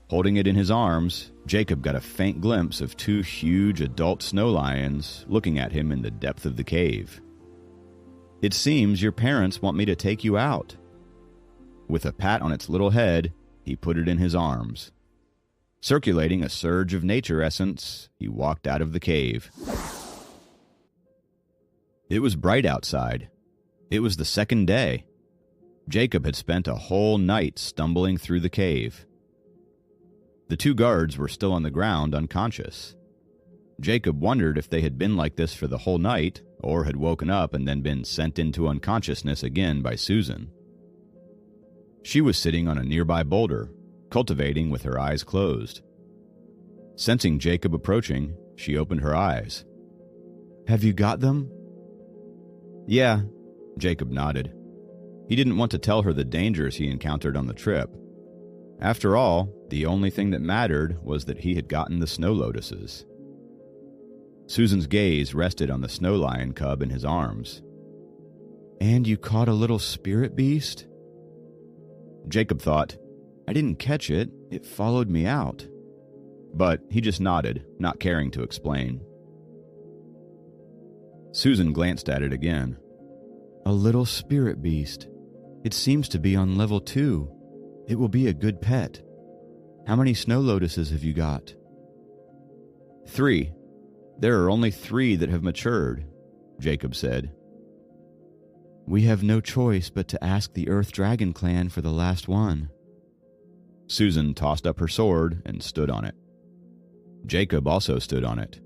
Holding it in his arms, Jacob got a faint glimpse of 2 huge adult snow lions looking at him in the depth of the cave. It seems your parents want me to take you out. With a pat on its little head, he put it in his arms. Circulating a surge of nature essence, he walked out of the cave. It was bright outside. It was the 2nd day. Jacob had spent a whole night stumbling through the cave. The 2 guards were still on the ground, unconscious. Jacob wondered if they had been like this for the whole night, or had woken up and then been sent into unconsciousness again by Susan. She was sitting on a nearby boulder, cultivating with her eyes closed. Sensing Jacob approaching, she opened her eyes. "Have you got them?" "Yeah," Jacob nodded. He didn't want to tell her the dangers he encountered on the trip. After all, the only thing that mattered was that he had gotten the snow lotuses. Susan's gaze rested on the snow lion cub in his arms. "And you caught a little spirit beast?" Jacob thought, "I didn't catch it, it followed me out." But he just nodded, not caring to explain. Susan glanced at it again. "A little spirit beast. It seems to be on level 2. It will be a good pet. How many snow lotuses have you got?" 3. There are only 3 that have matured, Jacob said. "We have no choice but to ask the Earth Dragon Clan for the last one." Susan tossed up her sword and stood on it. Jacob also stood on it.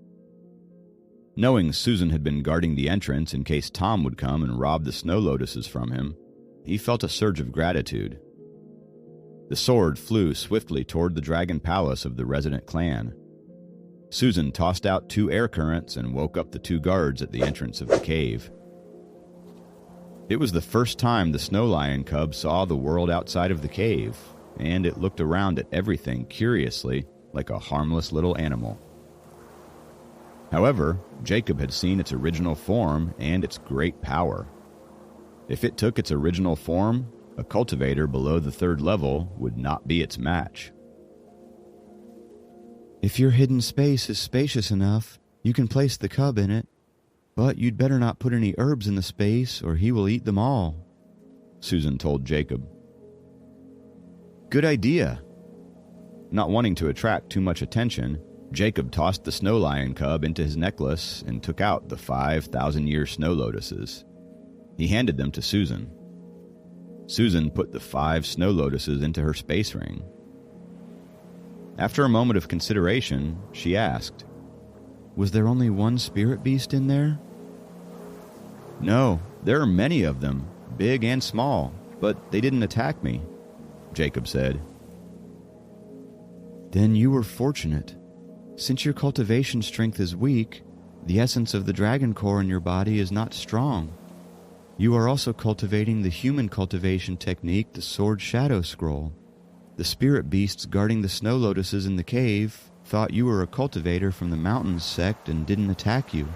Knowing Susan had been guarding the entrance in case Tom would come and rob the snow lotuses from him, he felt a surge of gratitude. The sword flew swiftly toward the dragon palace of the resident clan. Susan tossed out 2 air currents and woke up the 2 guards at the entrance of the cave. It was the first time the snow lion cub saw the world outside of the cave, and it looked around at everything curiously, like a harmless little animal. However, Jacob had seen its original form and its great power. If it took its original form, a cultivator below the 3rd level would not be its match. If your hidden space is spacious enough, you can place the cub in it, but you'd better not put any herbs in the space or he will eat them all, Susan told Jacob. Good idea. Not wanting to attract too much attention, Jacob tossed the snow lion cub into his necklace and took out the 5,000-year snow lotuses. He handed them to Susan. Susan put the 5 snow lotuses into her space ring. After a moment of consideration, she asked, Was there only one spirit beast in there? No, there are many of them, big and small, but they didn't attack me, Jacob said. Then you were fortunate. Since your cultivation strength is weak, the essence of the dragon core in your body is not strong. You are also cultivating the human cultivation technique, the Sword Shadow Scroll. The spirit beasts guarding the snow lotuses in the cave thought you were a cultivator from the mountains sect and didn't attack you.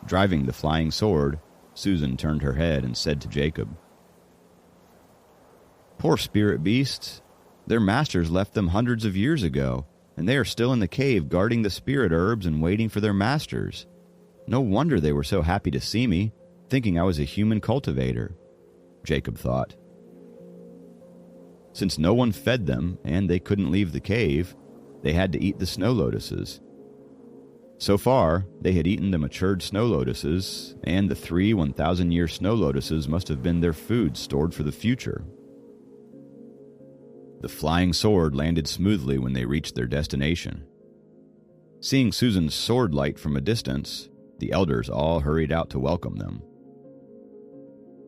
Driving the flying sword, Susan turned her head and said to Jacob, Poor spirit beasts. Their masters left them hundreds of years ago, and they are still in the cave guarding the spirit herbs and waiting for their masters. No wonder they were so happy to see me, thinking I was a human cultivator, Jacob thought. Since no one fed them and they couldn't leave the cave, they had to eat the snow lotuses. So far, they had eaten the matured snow lotuses, and the 3 1,000-year snow lotuses must have been their food stored for the future. The flying sword landed smoothly when they reached their destination. Seeing Susan's sword light from a distance, the elders all hurried out to welcome them.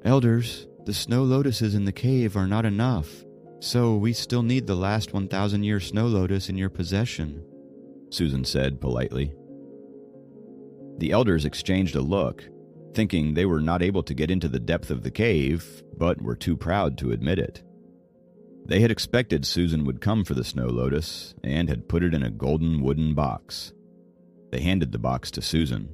Elders, the snow lotuses in the cave are not enough, so we still need the last 1,000-year snow lotus in your possession, Susan said politely. The elders exchanged a look, thinking they were not able to get into the depth of the cave, but were too proud to admit it. They had expected Susan would come for the snow lotus and had put it in a golden wooden box. They handed the box to Susan.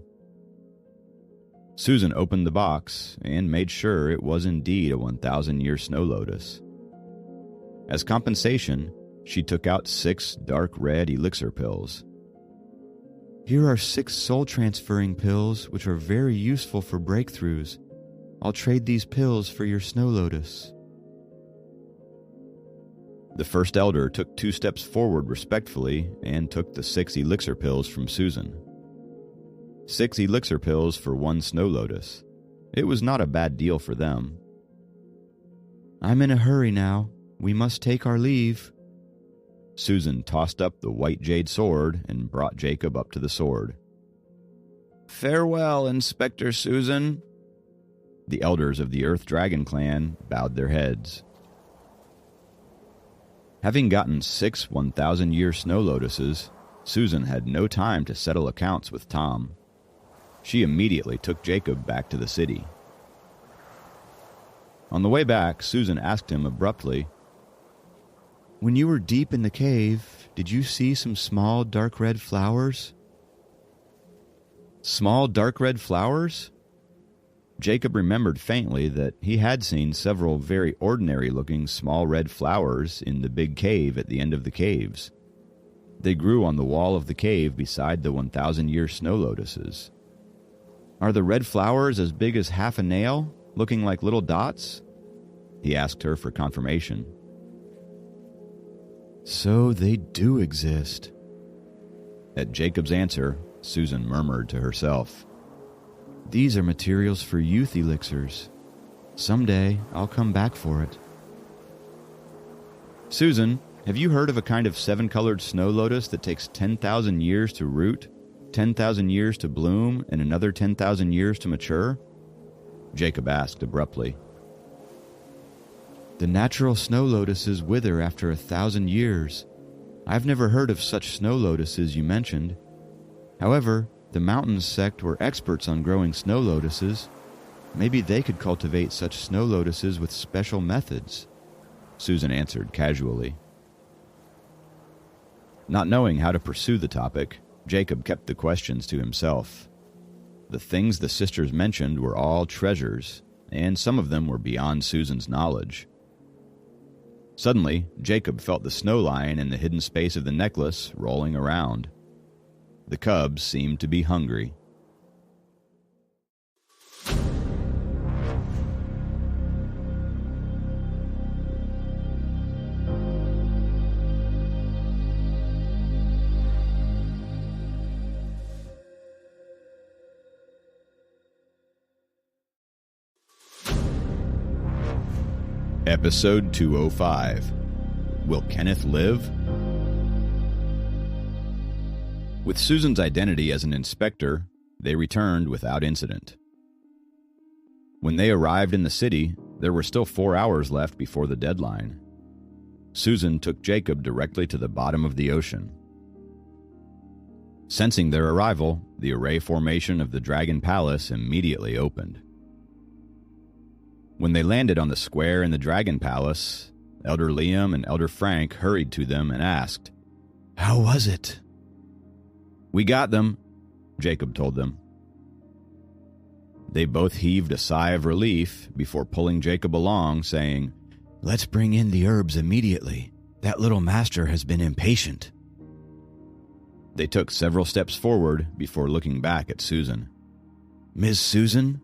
Susan opened the box and made sure it was indeed a 1,000-year snow lotus. As compensation, she took out 6 dark red elixir pills. Here are 6 soul-transferring pills which are very useful for breakthroughs. I'll trade these pills for your snow lotus. The first elder took 2 steps forward respectfully and took the 6 elixir pills from Susan. 6 elixir pills for 1 snow lotus. It was not a bad deal for them. I'm in a hurry now. We must take our leave. Susan tossed up the white jade sword and brought Jacob up to the sword. Farewell, Inspector Susan. The elders of the Earth Dragon clan bowed their heads. Having gotten 6 1,000-year snow lotuses, Susan had no time to settle accounts with Tom. She immediately took Jacob back to the city. On the way back, Susan asked him abruptly, When you were deep in the cave, did you see some small dark red flowers? Small dark red flowers? Jacob remembered faintly that he had seen several very ordinary-looking small red flowers in the big cave at the end of the caves. They grew on the wall of the cave beside the 1,000-year snow lotuses. Are the red flowers as big as half a nail, looking like little dots? He asked her for confirmation. So they do exist. At Jacob's answer, Susan murmured to herself, These are materials for youth elixirs. Someday I'll come back for it. Susan, have you heard of a kind of 7-colored snow lotus that takes 10,000 years to root, 10,000 years to bloom, and another 10,000 years to mature? Jacob asked abruptly. The natural snow lotuses wither after 1,000 years. I've never heard of such snow lotuses you mentioned. However, the Mountains sect were experts on growing snow lotuses. Maybe they could cultivate such snow lotuses with special methods," Susan answered casually. Not knowing how to pursue the topic, Jacob kept the questions to himself. The things the sisters mentioned were all treasures, and some of them were beyond Susan's knowledge. Suddenly, Jacob felt the snow lion in the hidden space of the necklace rolling around. The cubs seemed to be hungry. Episode 205. Will Kenneth live? With Susan's identity as an inspector, they returned without incident. When they arrived in the city, there were still 4 hours left before the deadline. Susan took Jacob directly to the bottom of the ocean. Sensing their arrival, the array formation of the Dragon Palace immediately opened. When they landed on the square in the Dragon Palace, Elder Liam and Elder Frank hurried to them and asked, "How was it?" "We got them," Jacob told them. They both heaved a sigh of relief before pulling Jacob along, saying, "Let's bring in the herbs immediately. That little master has been impatient." They took several steps forward before looking back at Susan. "Miss Susan?"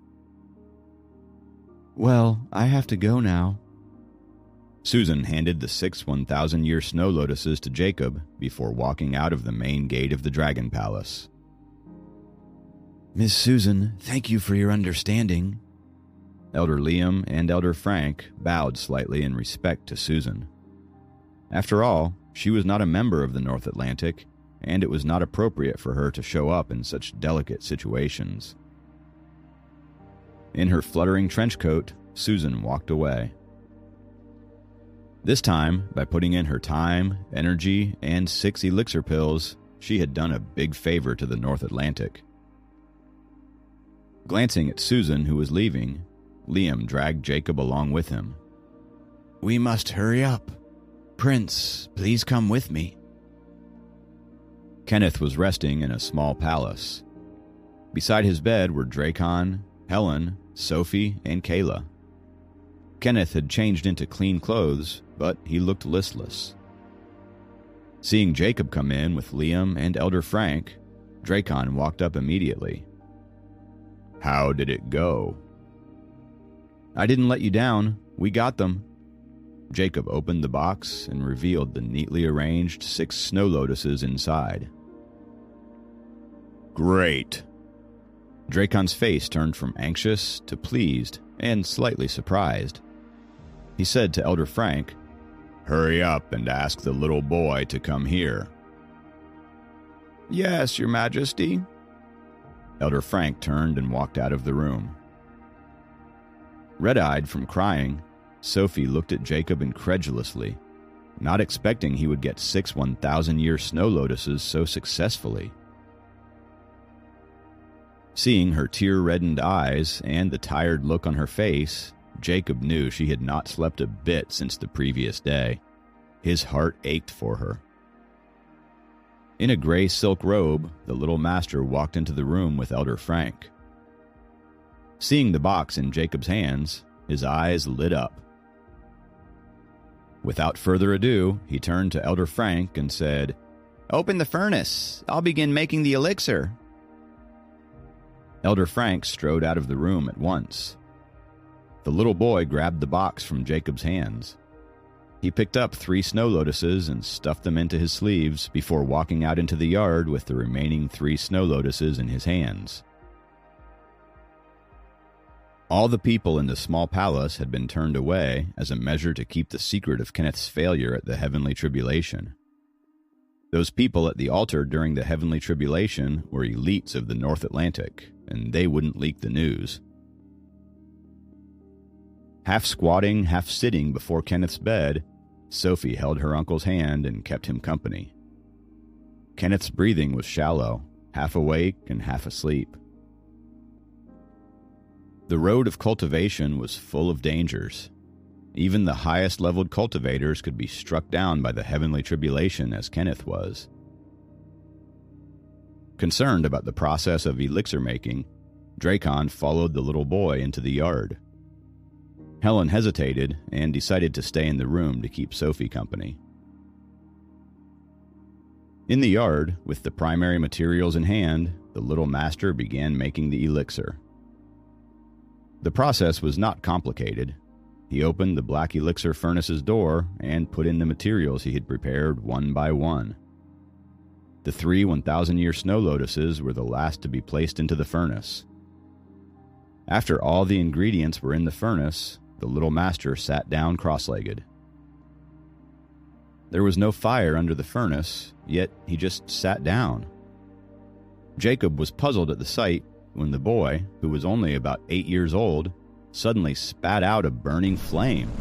"Well, I have to go now." Susan handed the 6 1,000-year snow lotuses to Jacob before walking out of the main gate of the Dragon Palace. "Miss Susan, thank you for your understanding." Elder Liam and Elder Frank bowed slightly in respect to Susan. After all, she was not a member of the North Atlantic, and it was not appropriate for her to show up in such delicate situations. In her fluttering trench coat, Susan walked away. This time, by putting in her time, energy, and 6 elixir pills, she had done a big favor to the North Atlantic. Glancing at Susan, who was leaving, Liam dragged Jacob along with him. "We must hurry up. Prince, please come with me." Kenneth was resting in a small palace. Beside his bed were Dracon, Helen, Sophie, and Kayla. Kenneth had changed into clean clothes, but he looked listless. Seeing Jacob come in with Liam and Elder Frank, Dracon walked up immediately. "How did it go?" "I didn't let you down. We got them." Jacob opened the box and revealed the neatly arranged 6 snow lotuses inside. "Great." Dracon's face turned from anxious to pleased and slightly surprised. He said to Elder Frank, "Hurry up and ask the little boy to come here." "Yes, Your Majesty." Elder Frank turned and walked out of the room. Red-eyed from crying, Sophie looked at Jacob incredulously, not expecting he would get 6 1,000-year snow lotuses so successfully. Seeing her tear-reddened eyes and the tired look on her face, Jacob knew she had not slept a bit since the previous day. His heart ached for her. In a gray silk robe, the little master walked into the room with Elder Frank. Seeing the box in Jacob's hands, his eyes lit up. Without further ado, he turned to Elder Frank and said, "Open the furnace. I'll begin making the elixir." Elder Frank strode out of the room at once. The little boy grabbed the box from Jacob's hands. He picked up 3 snow lotuses and stuffed them into his sleeves before walking out into the yard with the remaining 3 snow lotuses in his hands. All the people in the small palace had been turned away as a measure to keep the secret of Kenneth's failure at the Heavenly Tribulation. Those people at the altar during the Heavenly Tribulation were elites of the North Atlantic, and they wouldn't leak the news. Half squatting, half sitting before Kenneth's bed, Sophie held her uncle's hand and kept him company. Kenneth's breathing was shallow, half awake and half asleep. The road of cultivation was full of dangers. Even the highest-leveled cultivators could be struck down by the heavenly tribulation as Kenneth was. Concerned about the process of elixir making, Dracon followed the little boy into the yard. Helen hesitated and decided to stay in the room to keep Sophie company. In the yard, with the primary materials in hand, the little master began making the elixir. The process was not complicated. He opened the black elixir furnace's door and put in the materials he had prepared one by one. The 3 1,000-year snow lotuses were the last to be placed into the furnace. After all the ingredients were in the furnace, the little master sat down cross-legged. There was no fire under the furnace, yet he just sat down. Jacob was puzzled at the sight when the boy, who was only about 8 years old, suddenly spat out a burning flame.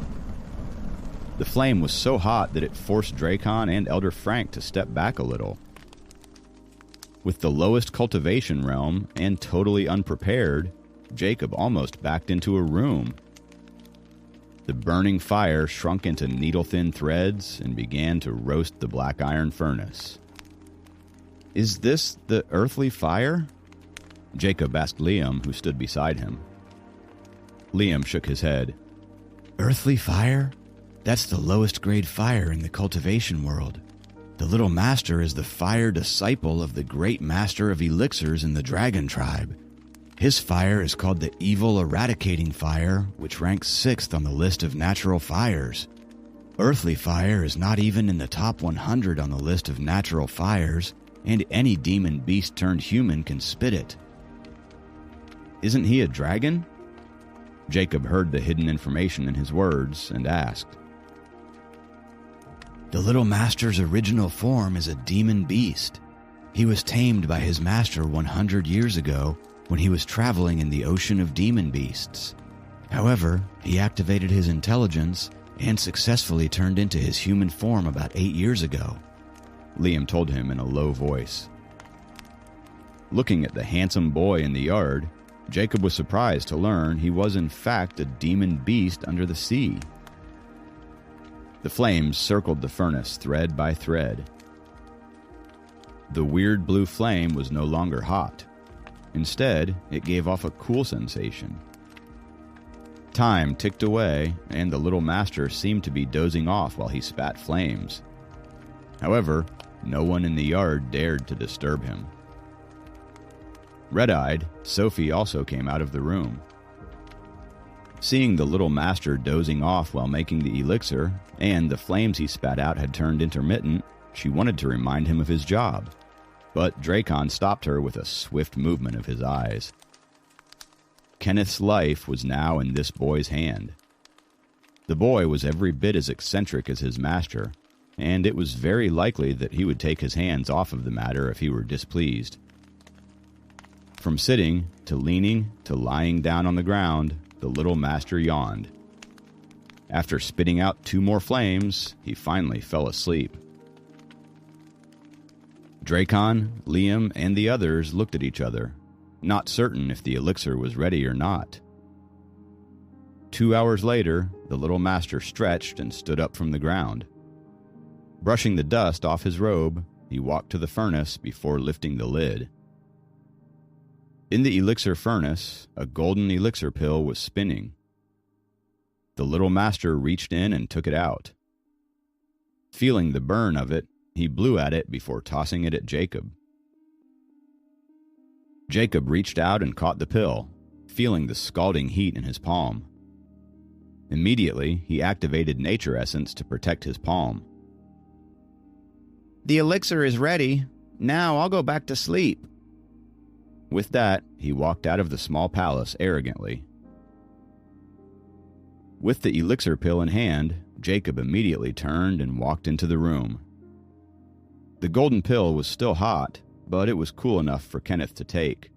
The flame was so hot that it forced Dracon and Elder Frank to step back a little. With the lowest cultivation realm and totally unprepared, Jacob almost backed into a room. The burning fire shrunk into needle-thin threads and began to roast the black iron furnace. "Is this the earthly fire?" Jacob asked Liam, who stood beside him. Liam shook his head. "Earthly fire? That's the lowest grade fire in the cultivation world. The little master is the fire disciple of the great master of elixirs in the dragon tribe. His fire is called the evil eradicating fire, which ranks 6th on the list of natural fires. Earthly fire is not even in the top 100 on the list of natural fires, and any demon beast turned human can spit it." "Isn't he a dragon?" Jacob heard the hidden information in his words and asked. "The little master's original form is a demon beast. He was tamed by his master 100 years ago when he was traveling in the ocean of demon beasts. However, he activated his intelligence and successfully turned into his human form about 8 years ago," Liam told him in a low voice. Looking at the handsome boy in the yard, Jacob was surprised to learn he was in fact a demon beast under the sea. The flames circled the furnace thread by thread. The weird blue flame was no longer hot. Instead, it gave off a cool sensation. Time ticked away, and the little master seemed to be dozing off while he spat flames. However, no one in the yard dared to disturb him. Red-eyed, Sophie also came out of the room. Seeing the little master dozing off while making the elixir, and the flames he spat out had turned intermittent, she wanted to remind him of his job. But Dracon stopped her with a swift movement of his eyes. Kenneth's life was now in this boy's hand. The boy was every bit as eccentric as his master, and it was very likely that he would take his hands off of the matter if he were displeased. From sitting, to leaning, to lying down on the ground, the little master yawned. After spitting out 2 more flames, he finally fell asleep. Dracon, Liam, and the others looked at each other, not certain if the elixir was ready or not. 2 hours later, the little master stretched and stood up from the ground. Brushing the dust off his robe, he walked to the furnace before lifting the lid. In the elixir furnace, a golden elixir pill was spinning. The little master reached in and took it out. Feeling the burn of it, he blew at it before tossing it at Jacob. Jacob reached out and caught the pill, feeling the scalding heat in his palm. Immediately, he activated nature essence to protect his palm. "The elixir is ready. Now I'll go back to sleep." With that, he walked out of the small palace arrogantly. With the elixir pill in hand, Jacob immediately turned and walked into the room. The golden pill was still hot, but it was cool enough for Kenneth to take.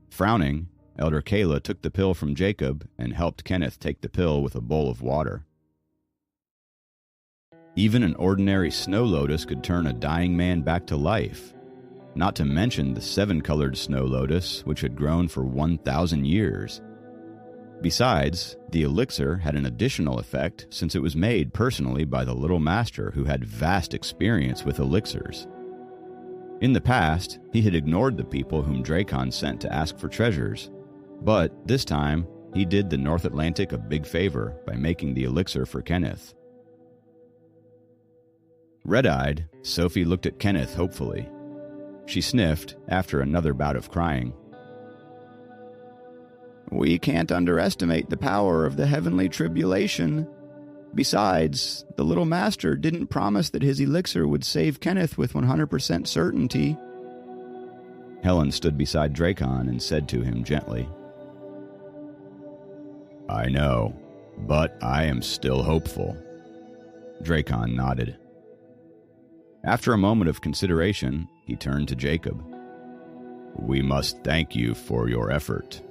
Frowning, Elder Kayla took the pill from Jacob and helped Kenneth take the pill with a bowl of water. Even an ordinary snow lotus could turn a dying man back to life, not to mention the 7-colored snow lotus, which had grown for 1,000 years. Besides, the elixir had an additional effect since it was made personally by the Little Master, who had vast experience with elixirs. In the past, he had ignored the people whom Dracon sent to ask for treasures, but this time he did the North Atlantic a big favor by making the elixir for Kenneth. Red-eyed, Sophie looked at Kenneth hopefully. She sniffed after another bout of crying. "We can't underestimate the power of the heavenly tribulation. Besides, the Little Master didn't promise that his elixir would save Kenneth with 100% certainty." Helen stood beside Dracon and said to him gently, "I know, but I am still hopeful." Dracon nodded. After a moment of consideration, he turned to Jacob. "We must thank you for your effort."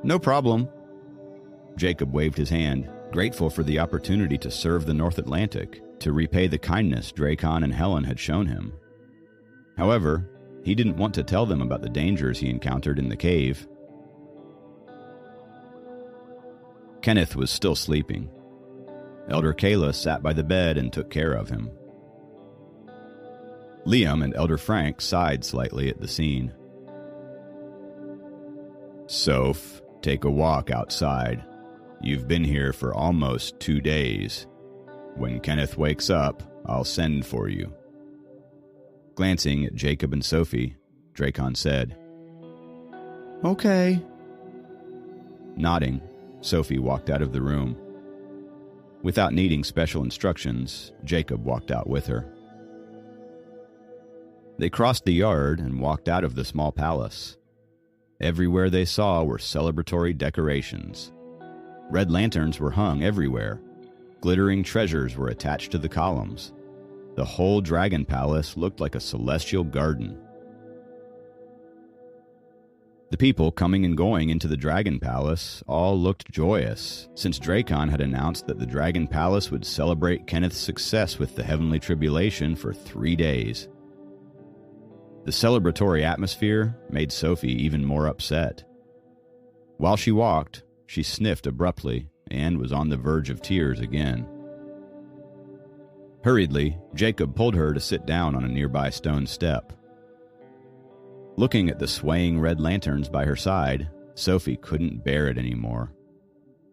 "No problem." Jacob waved his hand, grateful for the opportunity to serve the North Atlantic, to repay the kindness Dracon and Helen had shown him. However, he didn't want to tell them about the dangers he encountered in the cave. Kenneth was still sleeping. Elder Kayla sat by the bed and took care of him. Liam and Elder Frank sighed slightly at the scene. "Soph, take a walk outside. You've been here for almost 2 days. When Kenneth wakes up, I'll send for you." Glancing at Jacob and Sophie, Dracon said, "Okay." Nodding, Sophie walked out of the room. Without needing special instructions, Jacob walked out with her. They crossed the yard and walked out of the small palace. Everywhere they saw were celebratory decorations. Red lanterns were hung everywhere. Glittering treasures were attached to the columns. The whole dragon palace looked like a celestial garden. The people coming and going into the dragon palace all looked joyous, since Dracon had announced that the dragon palace would celebrate Kenneth's success with the heavenly tribulation for 3 days. The celebratory atmosphere made Sophie even more upset. While she walked, she sniffed abruptly and was on the verge of tears again. Hurriedly, Jacob pulled her to sit down on a nearby stone step. Looking at the swaying red lanterns by her side, Sophie couldn't bear it anymore.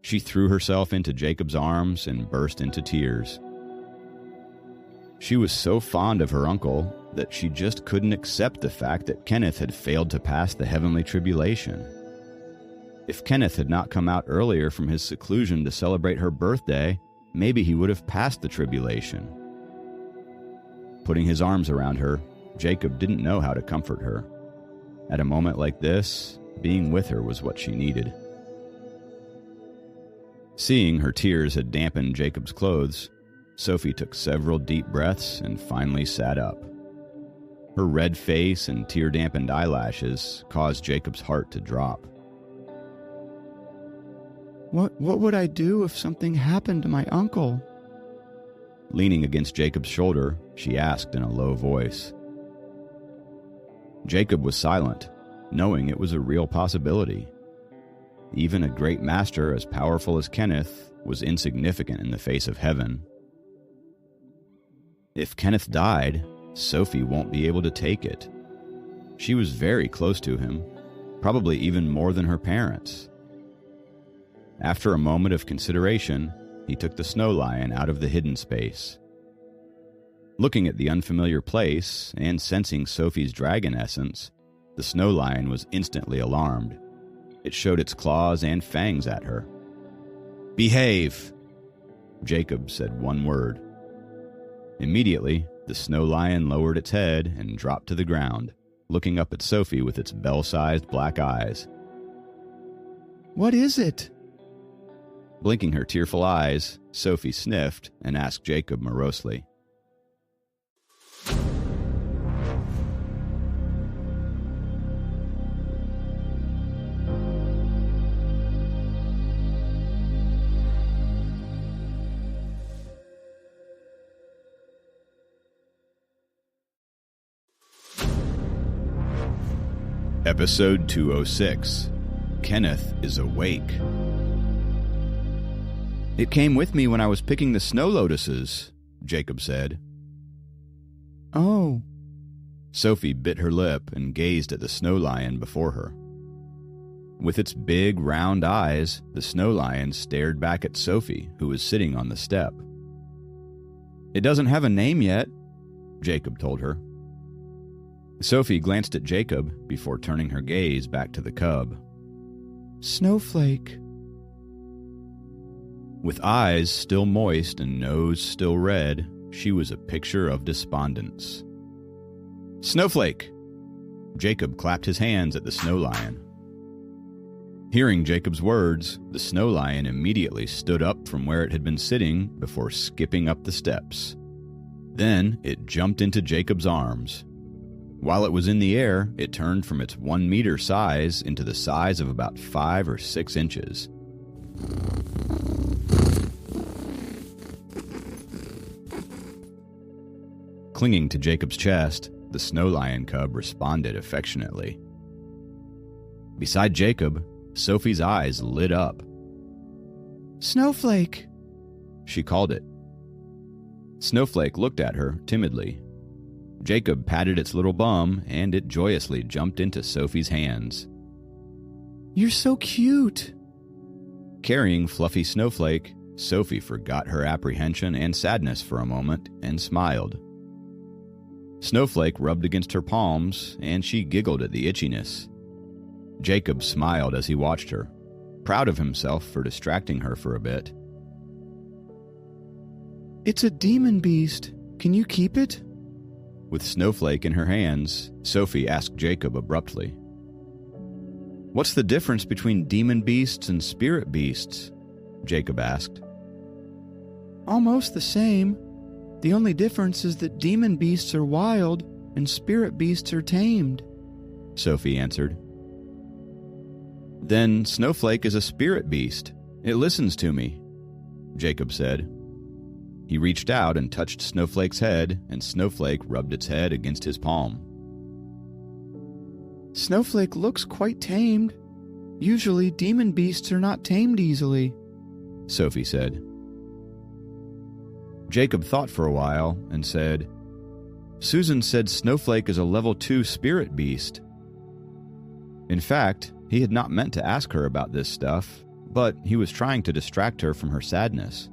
She threw herself into Jacob's arms and burst into tears. She was so fond of her uncle that she just couldn't accept the fact that Kenneth had failed to pass the heavenly tribulation. If Kenneth had not come out earlier from his seclusion to celebrate her birthday, maybe he would have passed the tribulation. Putting his arms around her, Jacob didn't know how to comfort her. At a moment like this, being with her was what she needed. Seeing her tears had dampened Jacob's clothes, Sophie took several deep breaths and finally sat up. Her red face and tear-dampened eyelashes caused Jacob's heart to drop. What would I do if something happened to my uncle?" Leaning against Jacob's shoulder, she asked in a low voice. Jacob was silent, knowing it was a real possibility. Even a great master as powerful as Kenneth was insignificant in the face of heaven. If Kenneth died, Sophie won't be able to take it. She was very close to him, probably even more than her parents. After a moment of consideration, he took the snow lion out of the hidden space. Looking at the unfamiliar place and sensing Sophie's dragon essence, the snow lion was instantly alarmed. It showed its claws and fangs at her. "Behave!" Jacob said one word. Immediately, the snow lion lowered its head and dropped to the ground, looking up at Sophie with its bell-sized black eyes. "What is it?" Blinking her tearful eyes, Sophie sniffed and asked Jacob morosely. Episode 206. Kenneth is awake. It came with me when I was picking the snow lotuses, Jacob said. Oh. Sophie bit her lip and gazed at the snow lion before her. With its big, round eyes, the snow lion stared back at Sophie, who was sitting on the step. It doesn't have a name yet, Jacob told her. Sophie glanced at Jacob before turning her gaze back to the cub. Snowflake. With eyes still moist and nose still red, she was a picture of despondence. Snowflake! Jacob clapped his hands at the snow lion. Hearing Jacob's words, the snow lion immediately stood up from where it had been sitting before skipping up the steps. Then it jumped into Jacob's arms. While it was in the air, it turned from its 1 meter size into the size of about 5 or 6 inches. Clinging to Jacob's chest, the snow lion cub responded affectionately. Beside Jacob, Sophie's eyes lit up. Snowflake, she called it. Snowflake looked at her timidly. Jacob patted its little bum, and it joyously jumped into Sophie's hands. You're so cute. Carrying fluffy Snowflake, Sophie forgot her apprehension and sadness for a moment and smiled. Snowflake rubbed against her palms, and she giggled at the itchiness. Jacob smiled as he watched her, proud of himself for distracting her for a bit. It's a demon beast. Can you keep it? With Snowflake in her hands, Sophie asked Jacob abruptly. What's the difference between demon beasts and spirit beasts? Jacob asked. Almost the same. The only difference is that demon beasts are wild and spirit beasts are tamed, Sophie answered. Then Snowflake is a spirit beast. It listens to me, Jacob said. He reached out and touched Snowflake's head, and Snowflake rubbed its head against his palm. Snowflake looks quite tamed. Usually demon beasts are not tamed easily, Sophie said. Jacob thought for a while and said, Susan said Snowflake is a level 2 spirit beast. In fact, he had not meant to ask her about this stuff, but he was trying to distract her from her sadness.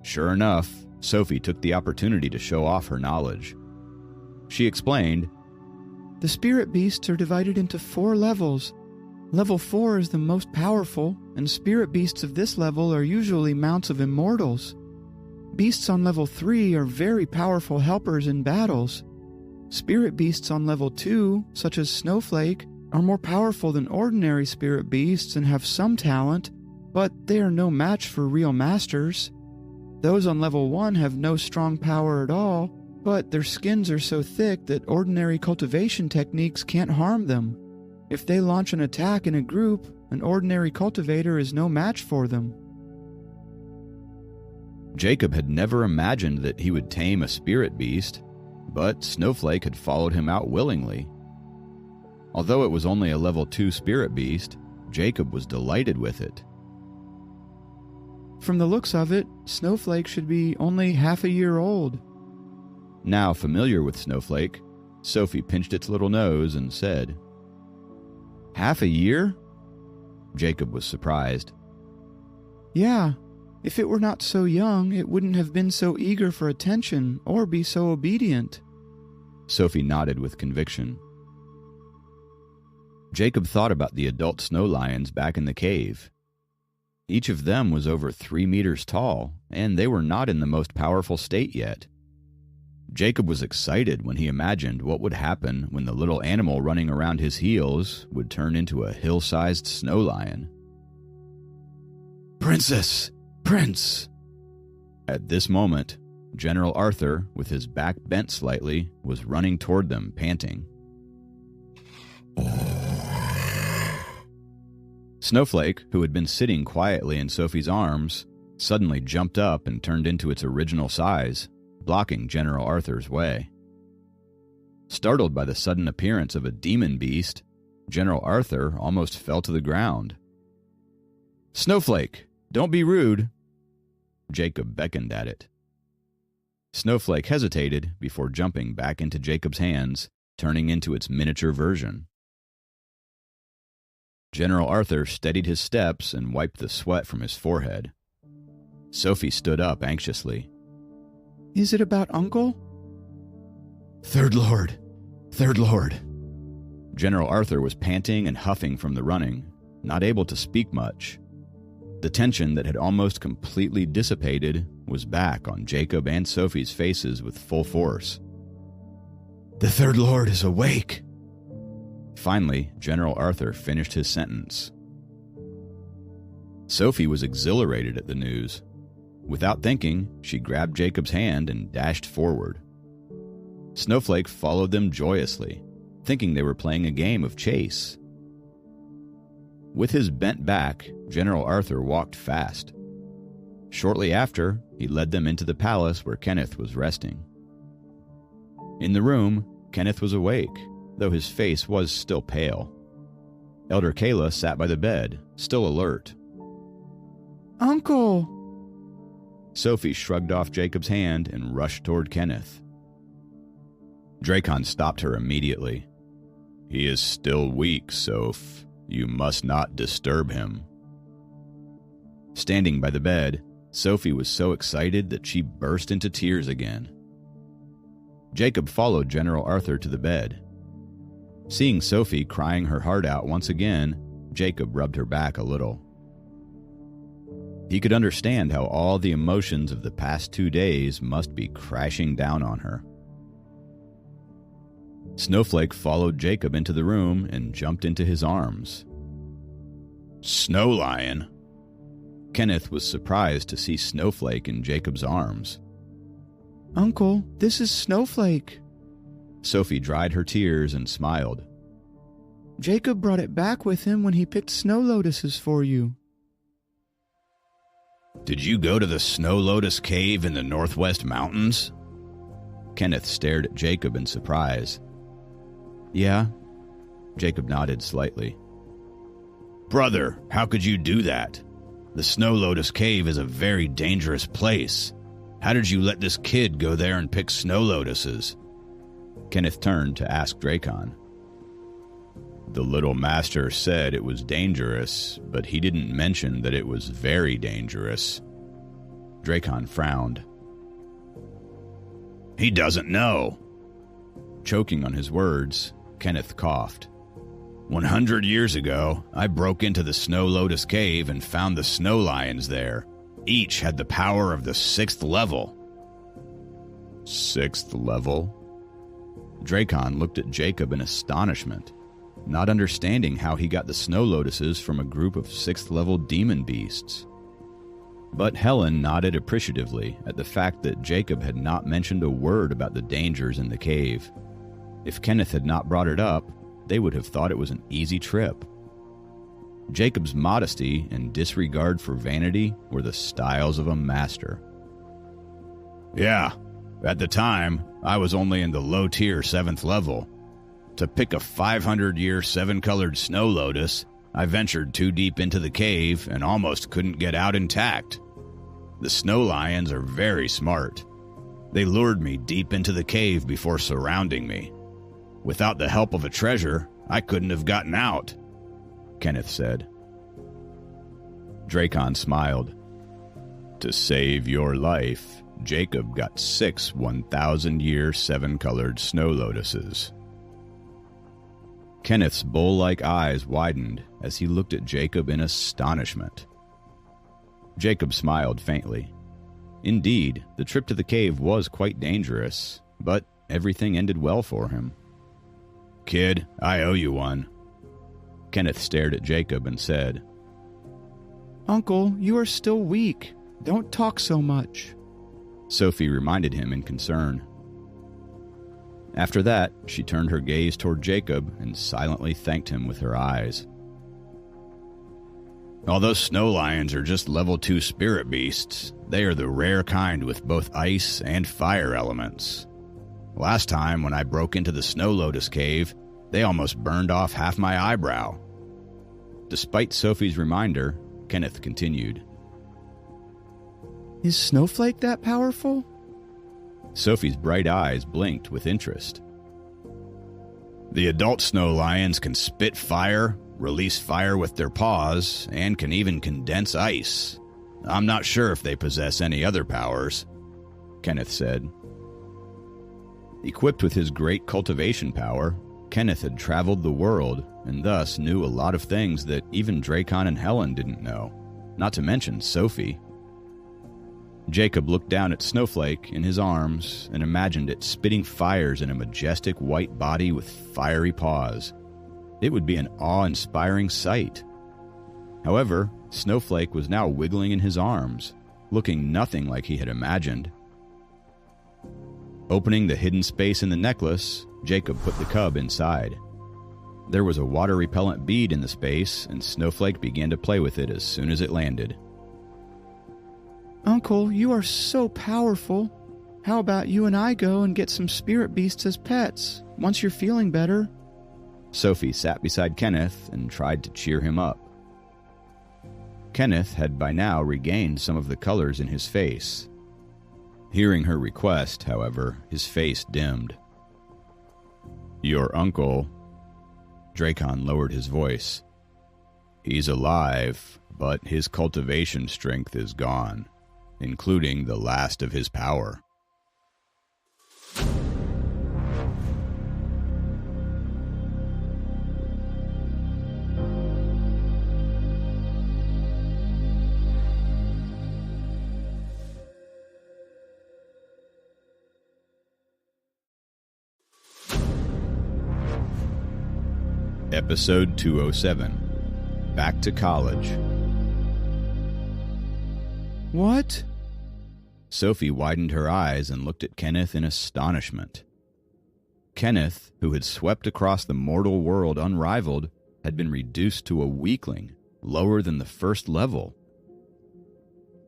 Sure enough, Sophie took the opportunity to show off her knowledge. She explained, The spirit beasts are divided into 4 levels. Level 4 is the most powerful, and spirit beasts of this level are usually mounts of immortals. Beasts on level 3 are very powerful helpers in battles. Spirit beasts on level 2, such as Snowflake, are more powerful than ordinary spirit beasts and have some talent, but they are no match for real masters. Those on level 1 have no strong power at all, but their skins are so thick that ordinary cultivation techniques can't harm them. If they launch an attack in a group, an ordinary cultivator is no match for them. Jacob had never imagined that he would tame a spirit beast, but Snowflake had followed him out willingly. Although it was only a level 2 spirit beast, Jacob was delighted with it. From the looks of it, Snowflake should be only half a year old. Now familiar with Snowflake, Sophie pinched its little nose and said, Half a year? Jacob was surprised. Yeah, if it were not so young, it wouldn't have been so eager for attention or be so obedient. Sophie nodded with conviction. Jacob thought about the adult snow lions back in the cave. Each of them was over 3 meters tall, and they were not in the most powerful state yet. Jacob was excited when he imagined what would happen when the little animal running around his heels would turn into a hill-sized snow lion. Princess! Prince! At this moment, General Arthur, with his back bent slightly, was running toward them, panting. Snowflake, who had been sitting quietly in Sophie's arms, suddenly jumped up and turned into its original size, blocking General Arthur's way. Startled by the sudden appearance of a demon beast, General Arthur almost fell to the ground. "Snowflake, don't be rude." Jacob beckoned at it. Snowflake hesitated before jumping back into Jacob's hands, turning into its miniature version. General Arthur steadied his steps and wiped the sweat from his forehead. Sophie stood up anxiously. Is it about Uncle? Third Lord! Third Lord! General Arthur was panting and huffing from the running, not able to speak much. The tension that had almost completely dissipated was back on Jacob and Sophie's faces with full force. The Third Lord is awake! Finally, General Arthur finished his sentence. Sophie was exhilarated at the news. Without thinking, she grabbed Jacob's hand and dashed forward. Snowflake followed them joyously, thinking they were playing a game of chase. With his bent back, General Arthur walked fast. Shortly after, he led them into the palace where Kenneth was resting. In the room, Kenneth was awake, though his face was still pale. Elder Kayla sat by the bed, still alert. Uncle! Sophie shrugged off Jacob's hand and rushed toward Kenneth. Dracon stopped her immediately. He is still weak, Soph. You must not disturb him. Standing by the bed, Sophie was so excited that she burst into tears again. Jacob followed General Arthur to the bed. Seeing Sophie crying her heart out once again, Jacob rubbed her back a little. He could understand how all the emotions of the past 2 days must be crashing down on her. Snowflake followed Jacob into the room and jumped into his arms. Snow Lion? Kenneth was surprised to see Snowflake in Jacob's arms. Uncle, this is Snowflake. Sophie dried her tears and smiled. Jacob brought it back with him when he picked snow lotuses for you. Did you go to the Snow Lotus Cave in the Northwest Mountains? Kenneth stared at Jacob in surprise. Yeah, Jacob nodded slightly. Brother, how could you do that? The Snow Lotus Cave is a very dangerous place. How did you let this kid go there and pick snow lotuses? Kenneth turned to ask Dracon. The little master said it was dangerous, but he didn't mention that it was very dangerous. Dracon frowned. He doesn't know. Choking on his words, Kenneth coughed. 100 years ago, I broke into the Snow Lotus Cave and found the snow lions there. Each had the power of the 6th level. 6th level? Dracon looked at Jacob in astonishment, not understanding how he got the snow lotuses from a group of 6th level demon beasts. But Helen nodded appreciatively at the fact that Jacob had not mentioned a word about the dangers in the cave. If Kenneth had not brought it up, they would have thought it was an easy trip. Jacob's modesty and disregard for vanity were the styles of a master. Yeah, at the time, I was only in the low-tier 7th level. To pick a 500-year 7-colored snow lotus, I ventured too deep into the cave and almost couldn't get out intact. The snow lions are very smart. They lured me deep into the cave before surrounding me. Without the help of a treasure, I couldn't have gotten out, Kenneth said. Dracon smiled. To save your life, Jacob got 6 1,000-year 7-colored snow lotuses. Kenneth's bull-like eyes widened as he looked at Jacob in astonishment. Jacob smiled faintly. Indeed, the trip to the cave was quite dangerous, but everything ended well for him. Kid, I owe you one. Kenneth stared at Jacob and said, Uncle, you are still weak. Don't talk so much. Sophie reminded him in concern. After that, she turned her gaze toward Jacob and silently thanked him with her eyes. Although snow lions are just level 2 spirit beasts, they are the rare kind with both ice and fire elements. Last time when I broke into the Snow Lotus Cave, they almost burned off half my eyebrow." Despite Sophie's reminder, Kenneth continued. Is Snowflake that powerful? Sophie's bright eyes blinked with interest. "The adult snow lions can spit fire, release fire with their paws, and can even condense ice. I'm not sure if they possess any other powers," Kenneth said. Equipped with his great cultivation power, Kenneth had traveled the world and thus knew a lot of things that even Dracon and Helen didn't know, not to mention Sophie. Jacob looked down at Snowflake in his arms and imagined it spitting fires in a majestic white body with fiery paws. It would be an awe-inspiring sight. However, Snowflake was now wiggling in his arms, looking nothing like he had imagined. Opening the hidden space in the necklace, Jacob put the cub inside. There was a water-repellent bead in the space, and Snowflake began to play with it as soon as it landed. Uncle, you are so powerful. How about you and I go and get some spirit beasts as pets, once you're feeling better? Sophie sat beside Kenneth and tried to cheer him up. Kenneth had by now regained some of the colors in his face. Hearing her request, however, his face dimmed. "Your uncle," Dracon lowered his voice. "He's alive, but his cultivation strength is gone, including the last of his power." Episode 207, Back to College. What? Sophie widened her eyes and looked at Kenneth in astonishment. Kenneth, who had swept across the mortal world unrivaled, had been reduced to a weakling, lower than the first level.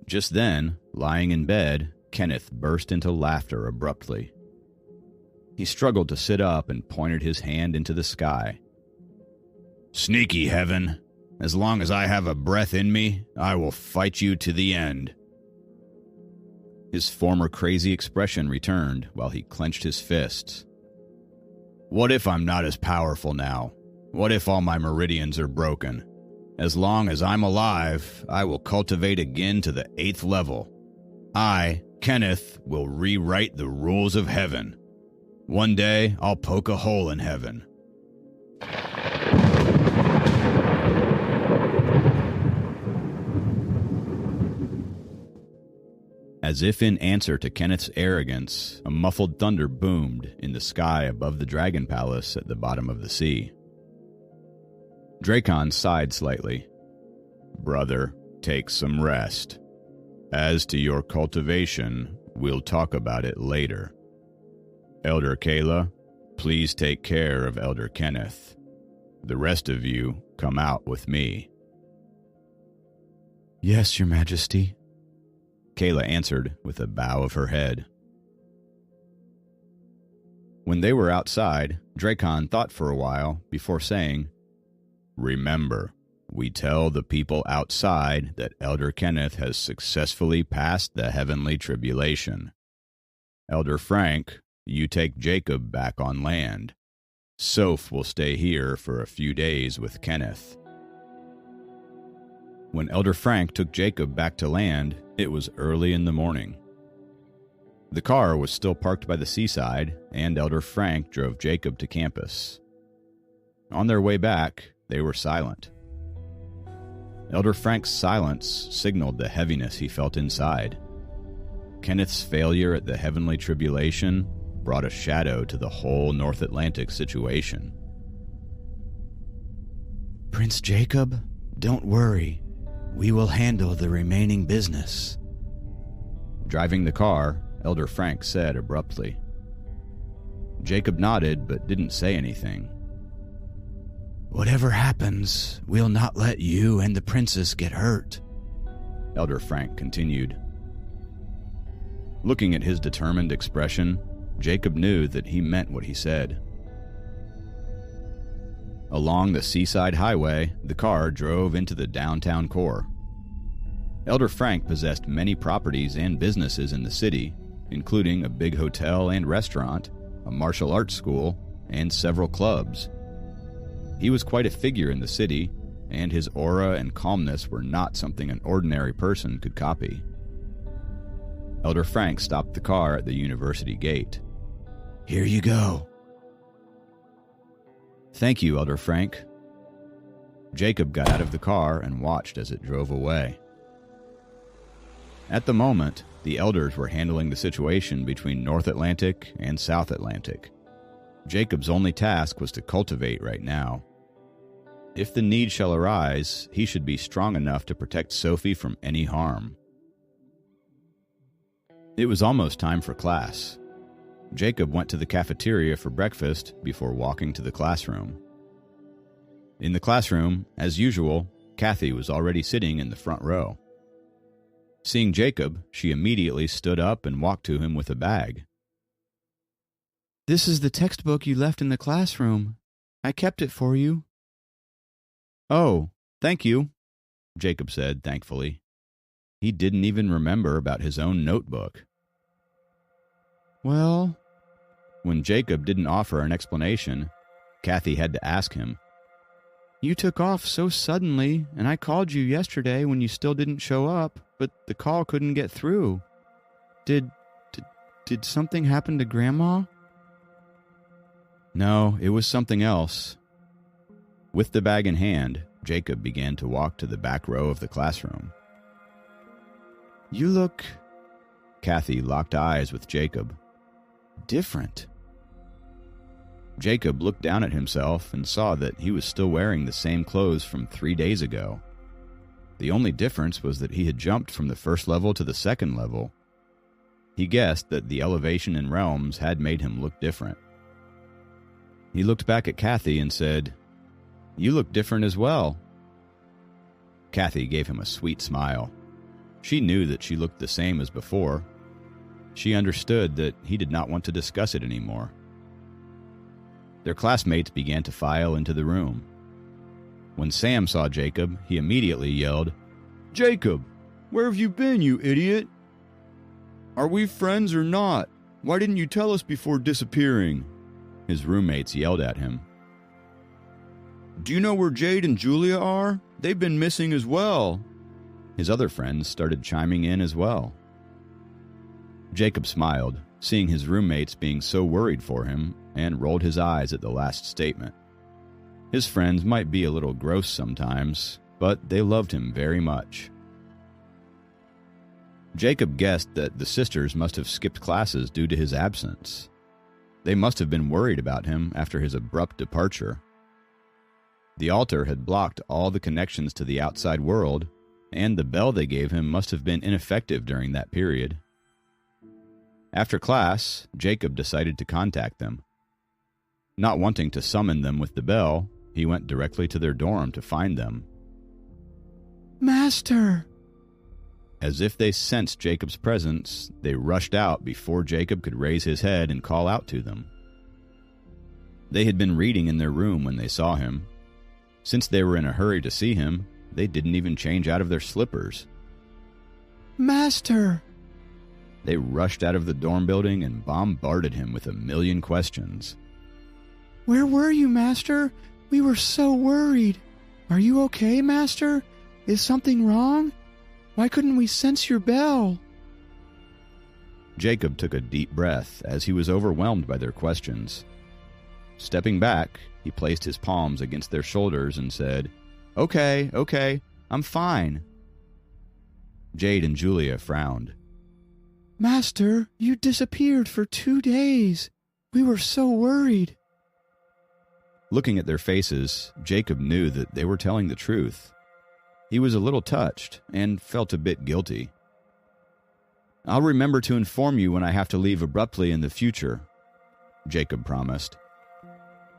Just then, lying in bed, Kenneth burst into laughter abruptly. He struggled to sit up and pointed his hand into the sky. "Sneaky heaven! As long as I have a breath in me, I will fight you to the end." His former crazy expression returned while he clenched his fists. "What if I'm not as powerful now? What if all my meridians are broken? As long as I'm alive, I will cultivate again to the 8th level. I, Kenneth, will rewrite the rules of heaven. One day, I'll poke a hole in heaven." As if in answer to Kenneth's arrogance, a muffled thunder boomed in the sky above the Dragon Palace at the bottom of the sea. Dracon sighed slightly. "Brother, take some rest. As to your cultivation, we'll talk about it later. Elder Kayla, please take care of Elder Kenneth. The rest of you come out with me." "Yes, Your Majesty," Kayla answered with a bow of her head. When they were outside, Dracon thought for a while before saying, "Remember, we tell the people outside that Elder Kenneth has successfully passed the heavenly tribulation. Elder Frank, you take Jacob back on land. Soph will stay here for a few days with Kenneth." When Elder Frank took Jacob back to land, it was early in the morning. The car was still parked by the seaside, and Elder Frank drove Jacob to campus. On their way back, they were silent. Elder Frank's silence signaled the heaviness he felt inside. Kenneth's failure at the heavenly tribulation brought a shadow to the whole North Atlantic situation. "Prince Jacob, don't worry. We will handle the remaining business." Driving the car, Elder Frank said abruptly. Jacob nodded but didn't say anything. "Whatever happens, we'll not let you and the princess get hurt," Elder Frank continued. Looking at his determined expression, Jacob knew that he meant what he said. Along the seaside highway, the car drove into the downtown core. Elder Frank possessed many properties and businesses in the city, including a big hotel and restaurant, a martial arts school, and several clubs. He was quite a figure in the city, and his aura and calmness were not something an ordinary person could copy. Elder Frank stopped the car at the university gate. "Here you go." "Thank you, Elder Frank." Jacob got out of the car and watched as it drove away. At the moment, the elders were handling the situation between North Atlantic and South Atlantic. Jacob's only task was to cultivate right now. If the need shall arise, he should be strong enough to protect Sophie from any harm. It was almost time for class. Jacob went to the cafeteria for breakfast before walking to the classroom. In the classroom, as usual, Kathy was already sitting in the front row. Seeing Jacob, she immediately stood up and walked to him with a bag. "This is the textbook you left in the classroom. I kept it for you." "Oh, thank you," Jacob said thankfully. He didn't even remember about his own notebook. "Well..." When Jacob didn't offer an explanation, Kathy had to ask him. "You took off so suddenly, and I called you yesterday when you still didn't show up, but the call couldn't get through. Did something happen to Grandma?" No, it was something else. With the bag in hand, Jacob began to walk to the back row of the classroom. "You look..." Kathy locked eyes with Jacob. "Different." Jacob looked down at himself and saw that he was still wearing the same clothes from 3 days ago. The only difference was that he had jumped from the first level to the second level. He guessed that the elevation in realms had made him look different. He looked back at Kathy and said, "You look different as well." Kathy gave him a sweet smile. She knew that she looked the same as before. She understood that he did not want to discuss it anymore. Their classmates began to file into the room. When Sam saw Jacob, he immediately yelled, "Jacob, where have you been, you idiot? Are we friends or not? Why didn't you tell us before disappearing?" His roommates yelled at him. "Do you know where Jade and Julia are? They've been missing as well." His other friends started chiming in as well. Jacob smiled, seeing his roommates being so worried for him, and rolled his eyes at the last statement. His friends might be a little gross sometimes, but they loved him very much. Jacob guessed that the sisters must have skipped classes due to his absence. They must have been worried about him after his abrupt departure. The altar had blocked all the connections to the outside world, and the bell they gave him must have been ineffective during that period. After class, Jacob decided to contact them. Not wanting to summon them with the bell, he went directly to their dorm to find them. "Master!" As if they sensed Jacob's presence, they rushed out before Jacob could raise his head and call out to them. They had been reading in their room when they saw him. Since they were in a hurry to see him, they didn't even change out of their slippers. "Master!" They rushed out of the dorm building and bombarded him with a million questions. "Where were you, Master? We were so worried. Are you okay, Master? Is something wrong? Why couldn't we sense your bell?" Jacob took a deep breath as he was overwhelmed by their questions. Stepping back, he placed his palms against their shoulders and said, Okay, I'm fine." Jade and Julia frowned. "Master, you disappeared for 2 days. We were so worried." Looking at their faces, Jacob knew that they were telling the truth. He was a little touched and felt a bit guilty. "I'll remember to inform you when I have to leave abruptly in the future," Jacob promised.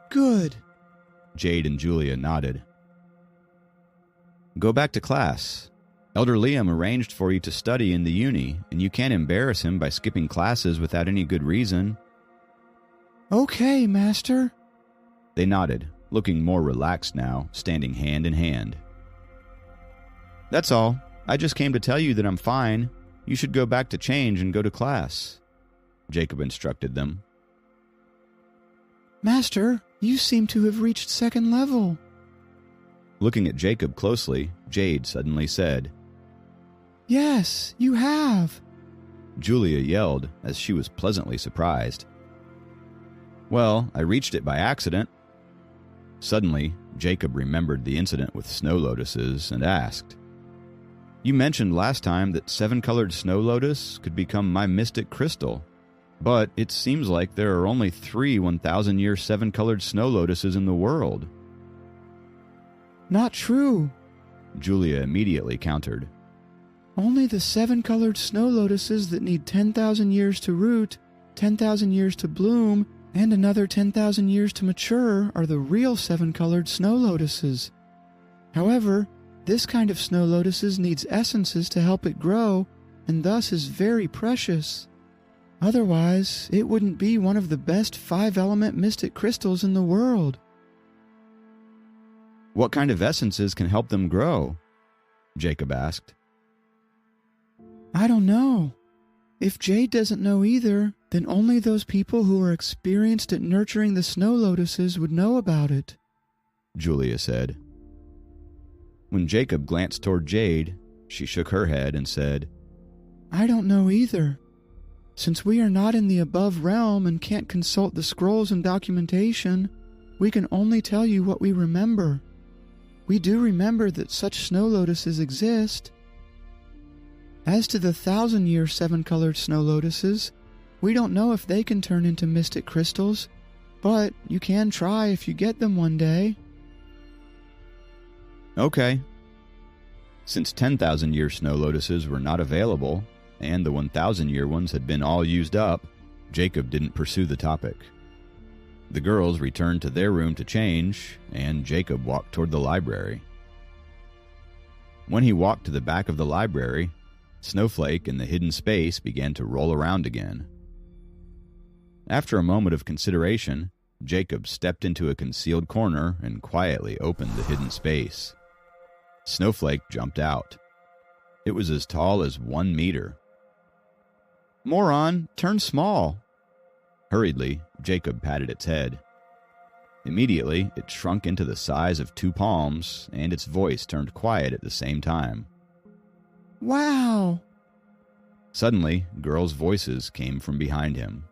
"Good." Jade and Julia nodded. "Go back to class. Elder Liam arranged for you to study in the uni, and you can't embarrass him by skipping classes without any good reason. Okay, Master. They nodded, looking more relaxed now, standing hand in hand. That's all. I just came to tell you that I'm fine. You should go back to change and go to class, Jacob instructed them. Master, you seem to have reached second level. Looking at Jacob closely, Jade suddenly said, Yes, you have. Julia yelled as she was pleasantly surprised. Well, I reached it by accident. Suddenly, Jacob remembered the incident with snow lotuses and asked, You mentioned last time that 7-colored snow lotus could become my mystic crystal, but it seems like there are only 3 1,000-year 7-colored snow lotuses in the world. Not true, Julia immediately countered. Only the 7-colored snow lotuses that need 10,000 years to root, 10,000 years to bloom, and another 10,000 years to mature are the real 7-colored snow lotuses. However, this kind of snow lotuses needs essences to help it grow, and thus is very precious. Otherwise, it wouldn't be one of the best 5-element mystic crystals in the world. What kind of essences can help them grow? Jacob asked. I don't know. If Jade doesn't know either, then only those people who are experienced at nurturing the snow lotuses would know about it, Julia said. When Jacob glanced toward Jade, she shook her head and said, I don't know either. Since we are not in the above realm and can't consult the scrolls and documentation, we can only tell you what we remember. We do remember that such snow lotuses exist. As to the 1,000-year 7-colored snow lotuses, we don't know if they can turn into mystic crystals, but you can try if you get them one day. Okay. Since 10,000-year snow lotuses were not available, and the 1,000-year ones had been all used up, Jacob didn't pursue the topic. The girls returned to their room to change, and Jacob walked toward the library. When he walked to the back of the library, Snowflake in the hidden space began to roll around again. After a moment of consideration, Jacob stepped into a concealed corner and quietly opened the hidden space. Snowflake jumped out. It was as tall as 1 meter. Moron, turn small. Hurriedly, Jacob patted its head. Immediately, it shrunk into the size of 2 palms, and its voice turned quiet at the same time. Wow! Suddenly, girls' voices came from behind him.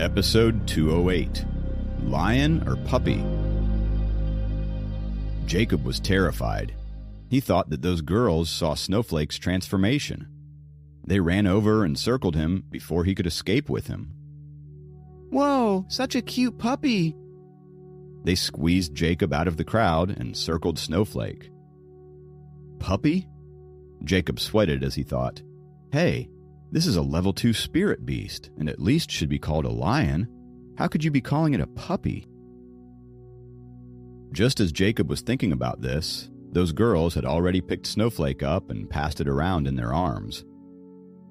Episode 208, Lion or Puppy? Jacob was terrified. He thought that those girls saw Snowflake's transformation. They ran over and circled him before he could escape with him. Whoa, such a cute puppy! They squeezed Jacob out of the crowd and circled Snowflake. Puppy? Jacob sweated as he thought, Hey, this is a level 2 spirit beast, and at least should be called a lion. How could you be calling it a puppy? Just as Jacob was thinking about this, those girls had already picked Snowflake up and passed it around in their arms.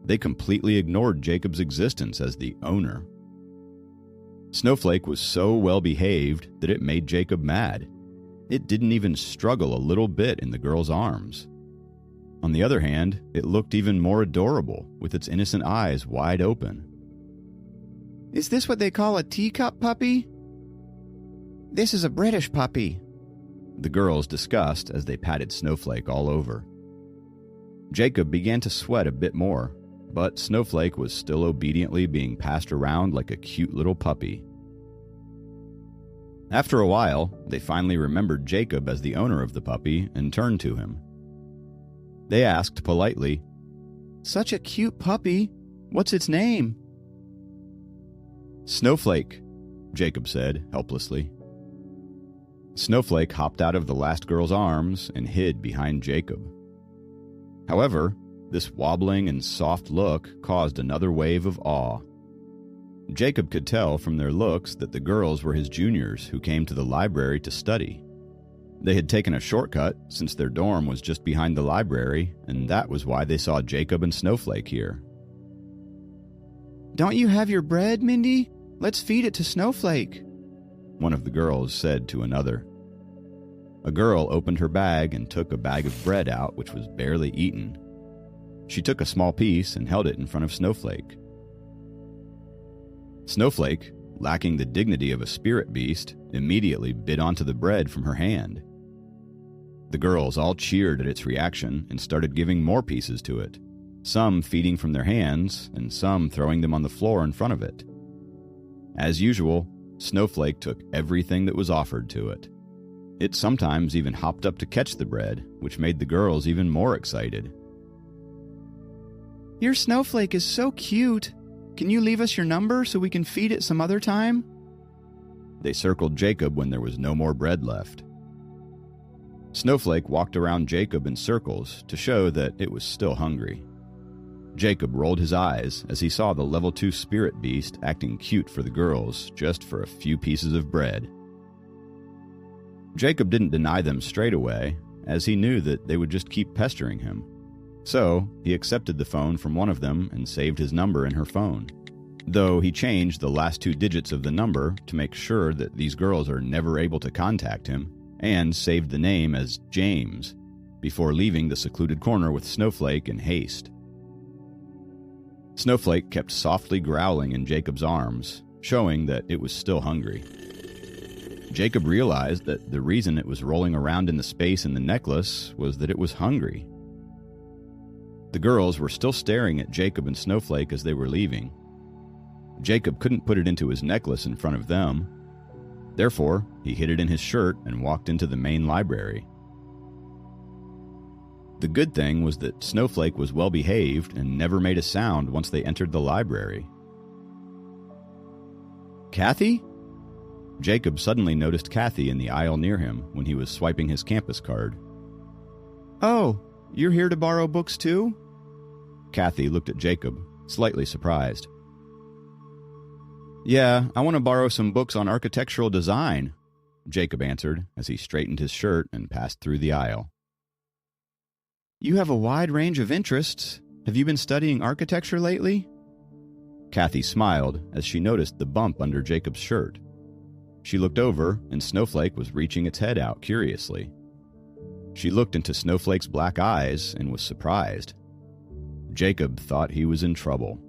They completely ignored Jacob's existence as the owner. Snowflake was so well behaved that it made Jacob mad. It didn't even struggle a little bit in the girls' arms. On the other hand, it looked even more adorable, with its innocent eyes wide open. Is this what they call a teacup puppy? This is a British puppy, the girls discussed as they patted Snowflake all over. Jacob began to sweat a bit more, but Snowflake was still obediently being passed around like a cute little puppy. After a while, they finally remembered Jacob as the owner of the puppy and turned to him. They asked politely, Such a cute puppy. What's its name? Snowflake, Jacob said helplessly. Snowflake hopped out of the last girl's arms and hid behind Jacob. However, This wobbling and soft look caused another wave of awe. Jacob could tell from their looks that the girls were his juniors who came to the library to study. They had taken a shortcut since their dorm was just behind the library, and that was why they saw Jacob and Snowflake here. "Don't you have your bread, Mindy? Let's feed it to Snowflake," one of the girls said to another. A girl opened her bag and took a bag of bread out which was barely eaten. She took a small piece and held it in front of Snowflake. Snowflake, lacking the dignity of a spirit beast, immediately bit onto the bread from her hand. The girls all cheered at its reaction and started giving more pieces to it, some feeding from their hands and some throwing them on the floor in front of it. As usual, Snowflake took everything that was offered to it. It sometimes even hopped up to catch the bread, which made the girls even more excited. "Your Snowflake is so cute. Can you leave us your number so we can feed it some other time?" They circled Jacob when there was no more bread left. Snowflake walked around Jacob in circles to show that it was still hungry. Jacob rolled his eyes as he saw the level 2 spirit beast acting cute for the girls just for a few pieces of bread. Jacob didn't deny them straight away, as he knew that they would just keep pestering him. So, he accepted the phone from one of them and saved his number in her phone, though he changed the last 2 digits of the number to make sure that these girls are never able to contact him, and saved the name as James, before leaving the secluded corner with Snowflake in haste. Snowflake kept softly growling in Jacob's arms, showing that it was still hungry. Jacob realized that the reason it was rolling around in the space in the necklace was that it was hungry. The girls were still staring at Jacob and Snowflake as they were leaving. Jacob couldn't put it into his necklace in front of them. Therefore, he hid it in his shirt and walked into the main library. The good thing was that Snowflake was well behaved and never made a sound once they entered the library. "Kathy?" Jacob suddenly noticed Kathy in the aisle near him when he was swiping his campus card. "Oh, you're here to borrow books too?" Kathy looked at Jacob, slightly surprised. "Yeah, I want to borrow some books on architectural design," Jacob answered as he straightened his shirt and passed through the aisle. "You have a wide range of interests. Have you been studying architecture lately?" Kathy smiled as she noticed the bump under Jacob's shirt. She looked over, and Snowflake was reaching its head out curiously. She looked into Snowflake's black eyes and was surprised. Jacob thought he was in trouble.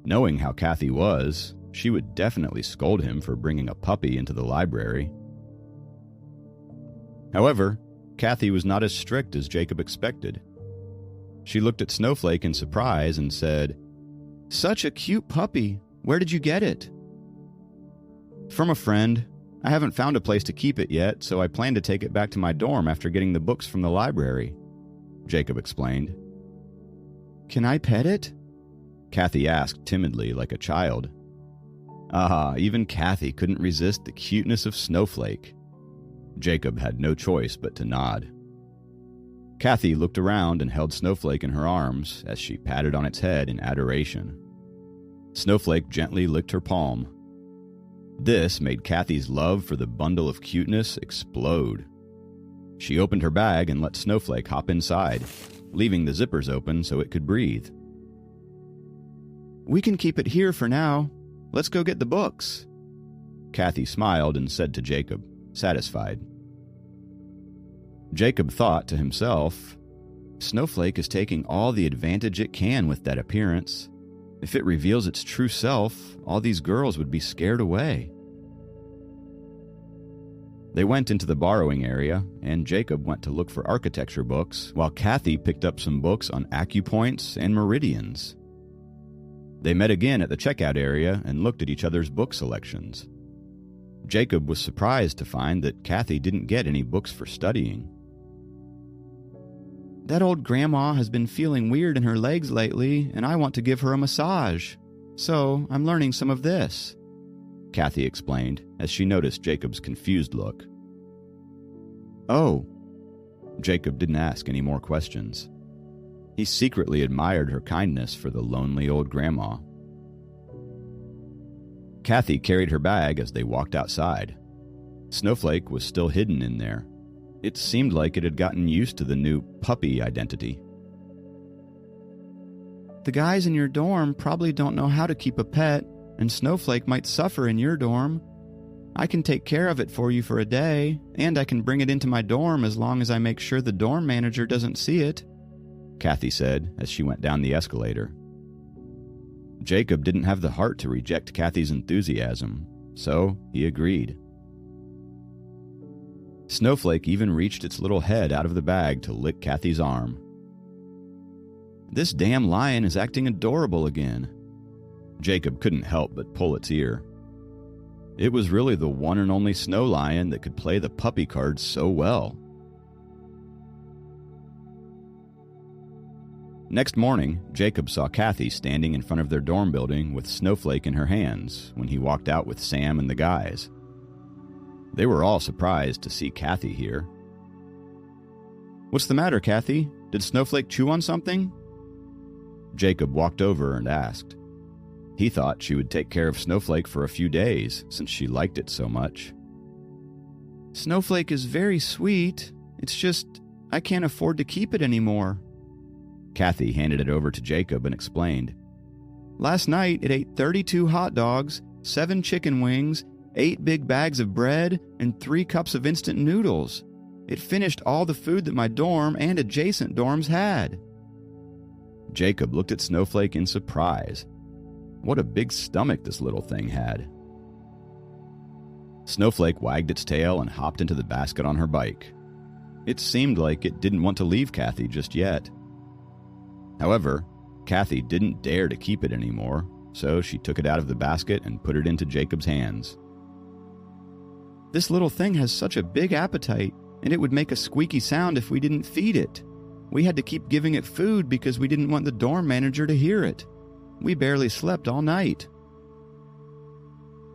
Knowing how Kathy was, she would definitely scold him for bringing a puppy into the library. However, Kathy was not as strict as Jacob expected. She looked at Snowflake in surprise and said, "Such a cute puppy. Where did you get it?" "From a friend. I haven't found a place to keep it yet, so I plan to take it back to my dorm after getting the books from the library," Jacob explained. "Can I pet it?" Kathy asked timidly like a child. Even Kathy couldn't resist the cuteness of Snowflake. Jacob had no choice but to nod. Kathy looked around and held Snowflake in her arms as she patted on its head in adoration. Snowflake gently licked her palm. This made Kathy's love for the bundle of cuteness explode. She opened her bag and let Snowflake hop inside, leaving the zippers open so it could breathe. "We can keep it here for now. Let's go get the books." Kathy smiled and said to Jacob, satisfied. Jacob thought to himself, Snowflake is taking all the advantage it can with that appearance. If it reveals its true self, all these girls would be scared away. They went into the borrowing area, and Jacob went to look for architecture books, while Kathy picked up some books on acupoints and meridians. They met again at the checkout area and looked at each other's book selections. Jacob was surprised to find that Kathy didn't get any books for studying. "That old grandma has been feeling weird in her legs lately, and I want to give her a massage. So I'm learning some of this," Kathy explained as she noticed Jacob's confused look. "Oh." Jacob didn't ask any more questions. He secretly admired her kindness for the lonely old grandma. Kathy carried her bag as they walked outside. Snowflake was still hidden in there. It seemed like it had gotten used to the new puppy identity. The guys in your dorm probably don't know how to keep a pet, and Snowflake might suffer in your dorm. I can take care of it for you for a day, and I can bring it into my dorm as long as I make sure the dorm manager doesn't see it," Kathy said as she went down the escalator. Jacob didn't have the heart to reject Kathy's enthusiasm, so he agreed. Snowflake even reached its little head out of the bag to lick Kathy's arm. "This damn lion is acting adorable again." Jacob couldn't help but pull its ear. It was really the one and only snow lion that could play the puppy card so well. Next morning, Jacob saw Kathy standing in front of their dorm building with Snowflake in her hands when he walked out with Sam and the guys. They were all surprised to see Kathy here. "What's the matter, Kathy? Did Snowflake chew on something?" Jacob walked over and asked. He thought she would take care of Snowflake for a few days, since she liked it so much. "Snowflake is very sweet. It's just, I can't afford to keep it anymore." Kathy handed it over to Jacob and explained. "Last night it ate 32 hot dogs, 7 chicken wings, 8 big bags of bread, and 3 cups of instant noodles. It finished all the food that my dorm and adjacent dorms had." Jacob looked at Snowflake in surprise. What a big stomach this little thing had. Snowflake wagged its tail and hopped into the basket on her bike. It seemed like it didn't want to leave Kathy just yet. However, Kathy didn't dare to keep it anymore, so she took it out of the basket and put it into Jacob's hands. "This little thing has such a big appetite, and it would make a squeaky sound if we didn't feed it. We had to keep giving it food because we didn't want the dorm manager to hear it. We barely slept all night."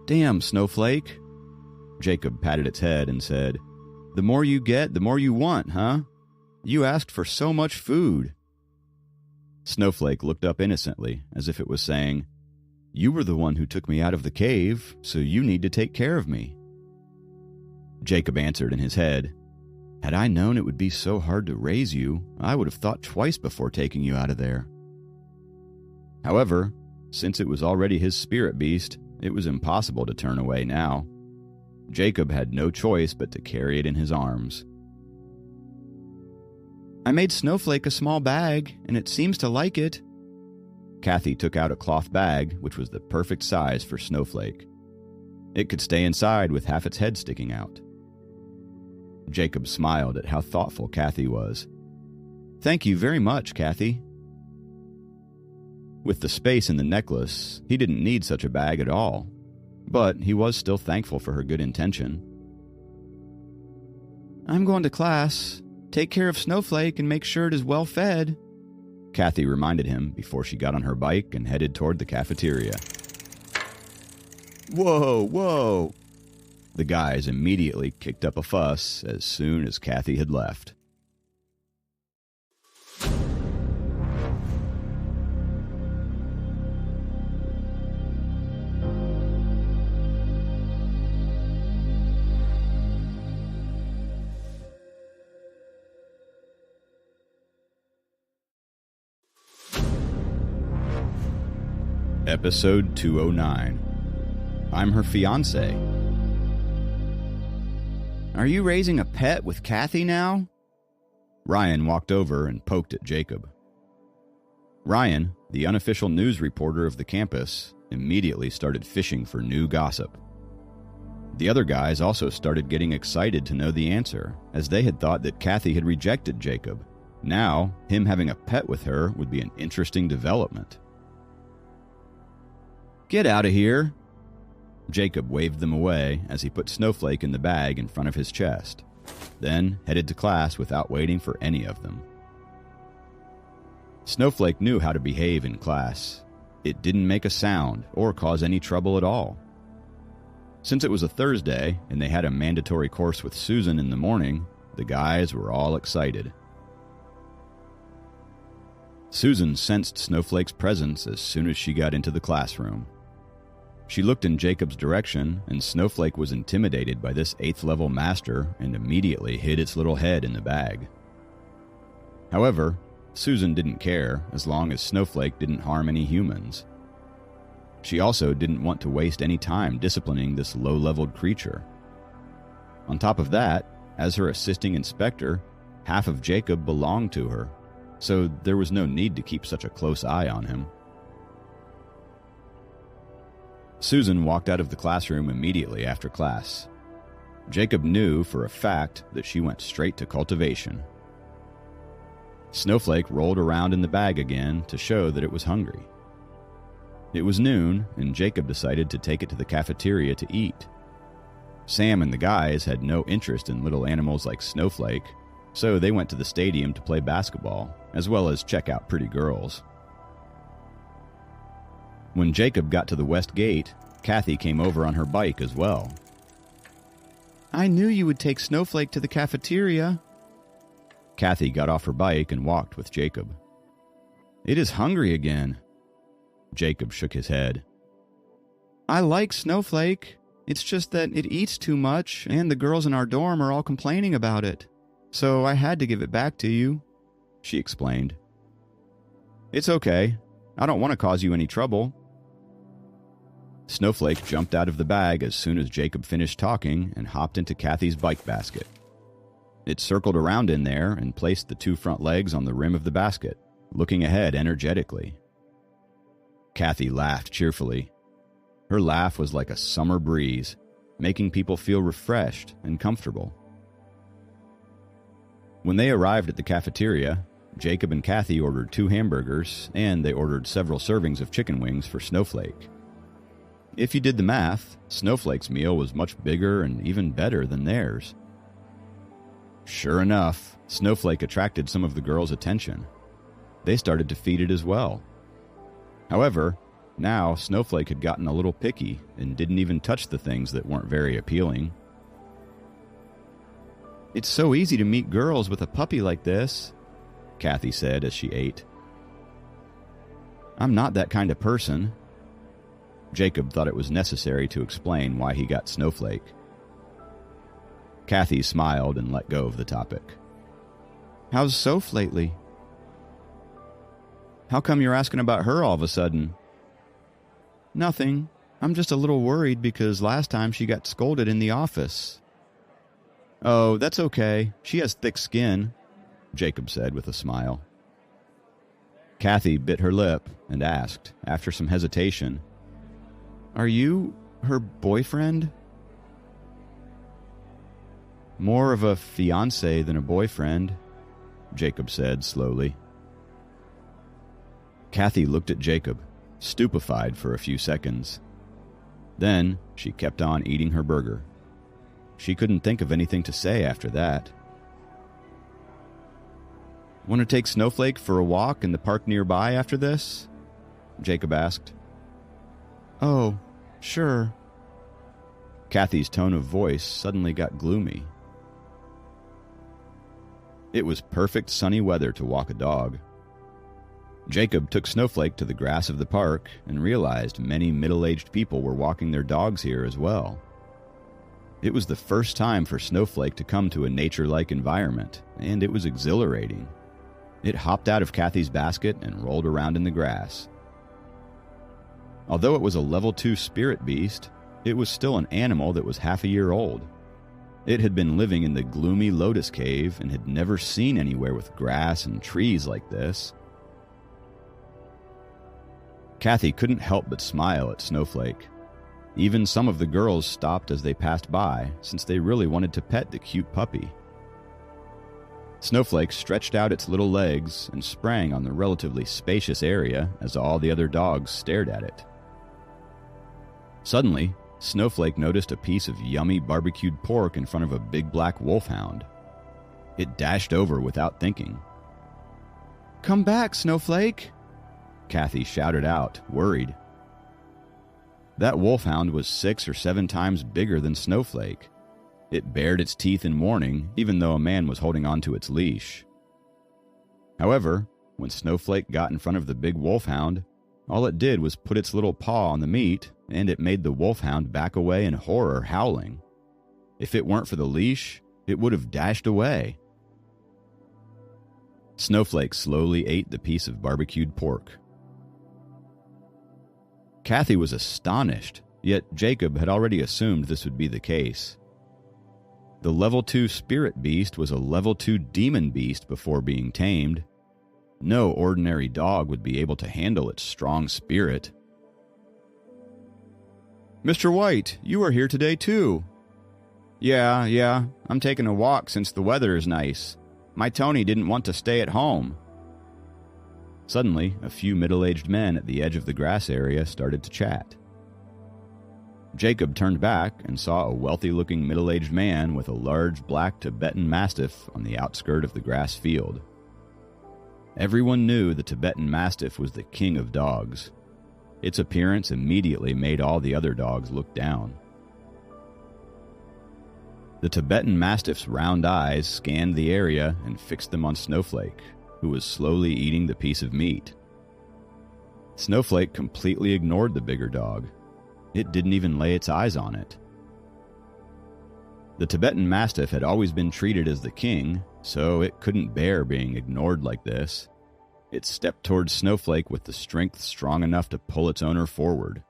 "Damn, Snowflake." Jacob patted its head and said, "The more you get, the more you want, huh? You asked for so much food." Snowflake looked up innocently, as if it was saying, "You were the one who took me out of the cave, so you need to take care of me." Jacob answered in his head, "Had I known it would be so hard to raise you, I would have thought twice before taking you out of there." However, since it was already his spirit beast, it was impossible to turn away now. Jacob had no choice but to carry it in his arms. "I made Snowflake a small bag, and it seems to like it." Kathy took out a cloth bag, which was the perfect size for Snowflake. It could stay inside with half its head sticking out. Jacob smiled at how thoughtful Kathy was. "Thank you very much, Kathy." With the space in the necklace, he didn't need such a bag at all, but he was still thankful for her good intention. "I'm going to class. Take care of Snowflake and make sure it is well fed," Kathy reminded him before she got on her bike and headed toward the cafeteria. "Whoa, whoa!" The guys immediately kicked up a fuss as soon as Kathy had left. Episode 209. I'm her fiancé. "Are you raising a pet with Kathy now?" Ryan walked over and poked at Jacob. Ryan, the unofficial news reporter of the campus, immediately started fishing for new gossip. The other guys also started getting excited to know the answer, as they had thought that Kathy had rejected Jacob. Now, him having a pet with her would be an interesting development. "Get out of here!" Jacob waved them away as he put Snowflake in the bag in front of his chest, then headed to class without waiting for any of them. Snowflake knew how to behave in class. It didn't make a sound or cause any trouble at all. Since it was a Thursday and they had a mandatory course with Susan in the morning, the guys were all excited. Susan sensed Snowflake's presence as soon as she got into the classroom. She looked in Jacob's direction, and Snowflake was intimidated by this 8th level master and immediately hid its little head in the bag. However, Susan didn't care as long as Snowflake didn't harm any humans. She also didn't want to waste any time disciplining this low-leveled creature. On top of that, as her assisting inspector, half of Jacob belonged to her, so there was no need to keep such a close eye on him. Susan walked out of the classroom immediately after class. Jacob knew for a fact that she went straight to cultivation. Snowflake rolled around in the bag again to show that it was hungry. It was noon, and Jacob decided to take it to the cafeteria to eat. Sam and the guys had no interest in little animals like Snowflake, so they went to the stadium to play basketball, as well as check out pretty girls. When Jacob got to the west gate, Kathy came over on her bike as well. I knew you would take Snowflake to the cafeteria. Kathy got off her bike and walked with Jacob. It is hungry again. Jacob shook his head. I like Snowflake. It's just that it eats too much, and the girls in our dorm are all complaining about it. So I had to give it back to you, she explained. It's okay. I don't want to cause you any trouble. Snowflake jumped out of the bag as soon as Jacob finished talking and hopped into Kathy's bike basket. It circled around in there and placed the 2 front legs on the rim of the basket, looking ahead energetically. Kathy laughed cheerfully. Her laugh was like a summer breeze, making people feel refreshed and comfortable. When they arrived at the cafeteria, Jacob and Kathy ordered 2 hamburgers, and they ordered several servings of chicken wings for Snowflake. If you did the math, Snowflake's meal was much bigger and even better than theirs. Sure enough, Snowflake attracted some of the girls' attention. They started to feed it as well. However, now Snowflake had gotten a little picky and didn't even touch the things that weren't very appealing. It's so easy to meet girls with a puppy like this, Kathy said as she ate. I'm not that kind of person. Jacob thought it was necessary to explain why he got Snowflake. Kathy smiled and let go of the topic. How's Soph lately? How come you're asking about her all of a sudden? Nothing. I'm just a little worried because last time she got scolded in the office. Oh, that's okay. She has thick skin, Jacob said with a smile. Kathy bit her lip and asked, after some hesitation, Are you her boyfriend? More of a fiancé than a boyfriend, Jacob said slowly. Kathy looked at Jacob, stupefied for a few seconds. Then she kept on eating her burger. She couldn't think of anything to say after that. Want to take Snowflake for a walk in the park nearby after this? Jacob asked. Oh, sure. Kathy's tone of voice suddenly got gloomy. It was perfect sunny weather to walk a dog. Jacob took Snowflake to the grass of the park and realized many middle-aged people were walking their dogs here as well. It was the first time for Snowflake to come to a nature-like environment, and it was exhilarating. It hopped out of Kathy's basket and rolled around in the grass. Although it was a level 2 spirit beast, it was still an animal that was half a year old. It had been living in the gloomy Lotus Cave and had never seen anywhere with grass and trees like this. Kathy couldn't help but smile at Snowflake. Even some of the girls stopped as they passed by, since they really wanted to pet the cute puppy. Snowflake stretched out its little legs and sprang on the relatively spacious area as all the other dogs stared at it. Suddenly, Snowflake noticed a piece of yummy barbecued pork in front of a big black wolfhound. It dashed over without thinking. Come back, Snowflake! Kathy shouted out, worried. That wolfhound was 6 or 7 times bigger than Snowflake. It bared its teeth in warning, even though a man was holding onto its leash. However, when Snowflake got in front of the big wolfhound, all it did was put its little paw on the meat, and it made the wolfhound back away in horror, howling. If it weren't for the leash, it would have dashed away. Snowflake slowly ate the piece of barbecued pork. Kathy was astonished, yet Jacob had already assumed this would be the case. The level 2 spirit beast was a level 2 demon beast before being tamed. No ordinary dog would be able to handle its strong spirit. Mr. White, you are here today too. Yeah, I'm taking a walk since the weather is nice. My Tony didn't want to stay at home. Suddenly, a few middle-aged men at the edge of the grass area started to chat. Jacob turned back and saw a wealthy-looking middle-aged man with a large black Tibetan Mastiff on the outskirt of the grass field. Everyone knew the Tibetan Mastiff was the king of dogs. Its appearance immediately made all the other dogs look down. The Tibetan Mastiff's round eyes scanned the area and fixed them on Snowflake, who was slowly eating the piece of meat. Snowflake completely ignored the bigger dog. It didn't even lay its eyes on it. The Tibetan Mastiff had always been treated as the king, so it couldn't bear being ignored like this. It stepped towards Snowflake with the strength strong enough to pull its owner forward.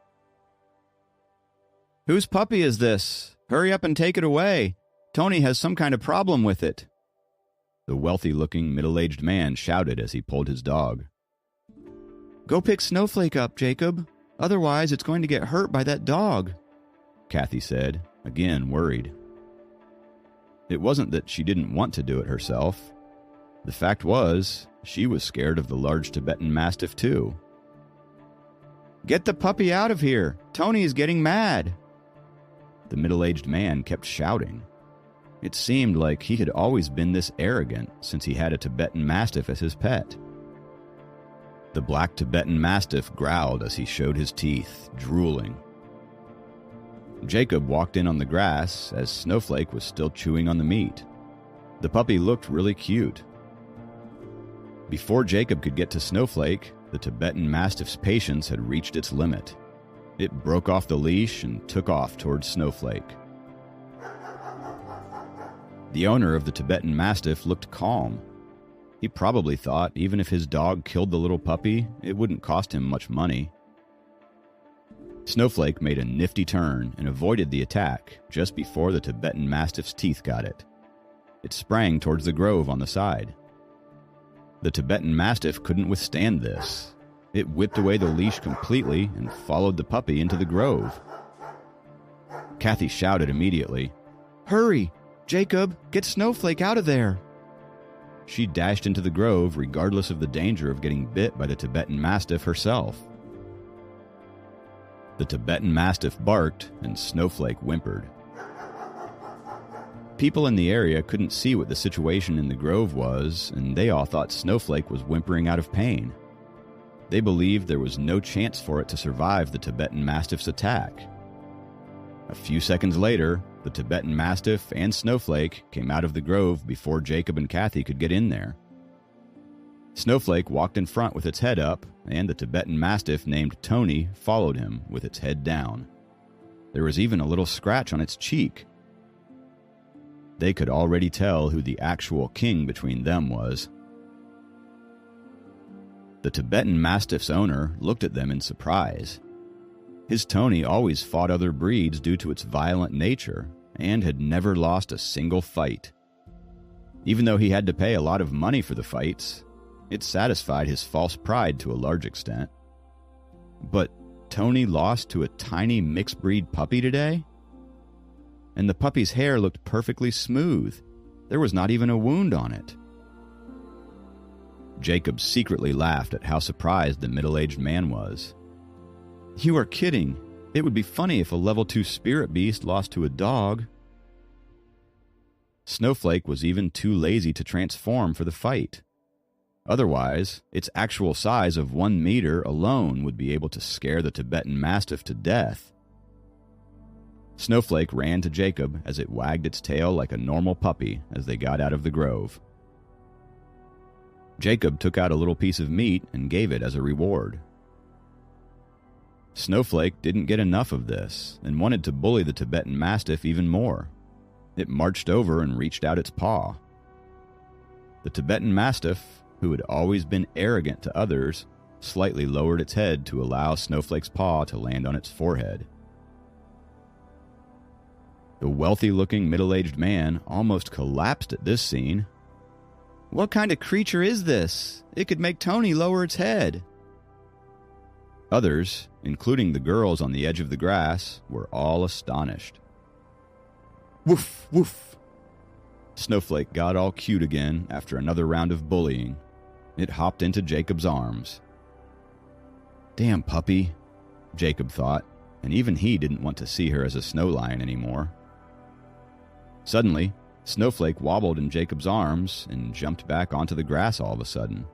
Whose puppy is this? Hurry up and take it away. Tony has some kind of problem with it. The wealthy-looking middle-aged man shouted as he pulled his dog. Go pick Snowflake up, Jacob. Otherwise, it's going to get hurt by that dog, Kathy said, again worried. It wasn't that she didn't want to do it herself. The fact was, she was scared of the large Tibetan Mastiff too. Get the puppy out of here. Tony is getting mad. The middle-aged man kept shouting. It seemed like he had always been this arrogant since he had a Tibetan Mastiff as his pet. The black Tibetan Mastiff growled as he showed his teeth, drooling. Jacob walked in on the grass as Snowflake was still chewing on the meat. The puppy looked really cute. Before Jacob could get to Snowflake, the Tibetan Mastiff's patience had reached its limit. It broke off the leash and took off towards Snowflake. The owner of the Tibetan Mastiff looked calm. He probably thought even if his dog killed the little puppy, it wouldn't cost him much money. Snowflake made a nifty turn and avoided the attack just before the Tibetan Mastiff's teeth got it. It sprang towards the grove on the side. The Tibetan Mastiff couldn't withstand this. It whipped away the leash completely and followed the puppy into the grove. Kathy shouted immediately, Hurry! Jacob, get Snowflake out of there! She dashed into the grove regardless of the danger of getting bit by the Tibetan Mastiff herself. The Tibetan Mastiff barked and Snowflake whimpered. People in the area couldn't see what the situation in the grove was, and they all thought Snowflake was whimpering out of pain. They believed there was no chance for it to survive the Tibetan Mastiff's attack. A few seconds later, the Tibetan Mastiff and Snowflake came out of the grove before Jacob and Kathy could get in there. Snowflake walked in front with its head up, and the Tibetan Mastiff named Tony followed him with its head down. There was even a little scratch on its cheek. They could already tell who the actual king between them was. The Tibetan Mastiff's owner looked at them in surprise. His Tony always fought other breeds due to its violent nature and had never lost a single fight. Even though he had to pay a lot of money for the fights, it satisfied his false pride to a large extent. But Tony lost to a tiny mixed-breed puppy today? And the puppy's hair looked perfectly smooth. There was not even a wound on it. Jacob secretly laughed at how surprised the middle-aged man was. You are kidding. It would be funny if a level 2 spirit beast lost to a dog. Snowflake was even too lazy to transform for the fight. Otherwise, its actual size of 1 meter alone would be able to scare the Tibetan Mastiff to death. Snowflake ran to Jacob as it wagged its tail like a normal puppy as they got out of the grove. Jacob took out a little piece of meat and gave it as a reward. Snowflake didn't get enough of this and wanted to bully the Tibetan Mastiff even more. It marched over and reached out its paw. The Tibetan Mastiff, who had always been arrogant to others, slightly lowered its head to allow Snowflake's paw to land on its forehead. The wealthy-looking middle-aged man almost collapsed at this scene. "What kind of creature is this? It could make Tony lower its head." Others, including the girls on the edge of the grass, were all astonished. Woof, woof. Snowflake got all cute again after another round of bullying. It hopped into Jacob's arms. Damn puppy, Jacob thought, and even he didn't want to see her as a snow lion anymore. Suddenly, Snowflake wobbled in Jacob's arms and jumped back onto the grass all of a sudden.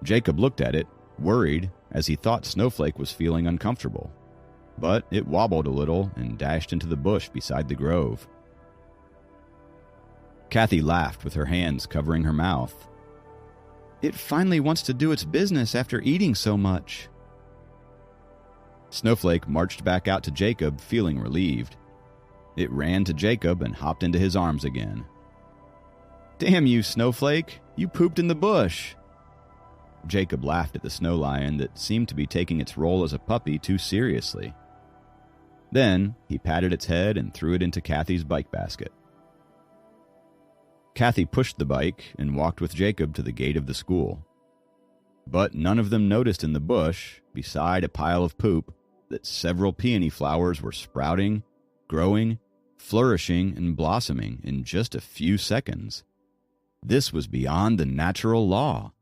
Jacob looked at it, worried, as he thought Snowflake was feeling uncomfortable. But it wobbled a little and dashed into the bush beside the grove. Kathy laughed with her hands covering her mouth. "It finally wants to do its business after eating so much." Snowflake marched back out to Jacob, feeling relieved. It ran to Jacob and hopped into his arms again. "Damn you, Snowflake! You pooped in the bush!" Jacob laughed at the snow lion that seemed to be taking its role as a puppy too seriously. Then he patted its head and threw it into Kathy's bike basket. Kathy pushed the bike and walked with Jacob to the gate of the school. But none of them noticed in the bush, beside a pile of poop, that several peony flowers were sprouting, growing, flourishing, and blossoming in just a few seconds. This was beyond the natural law.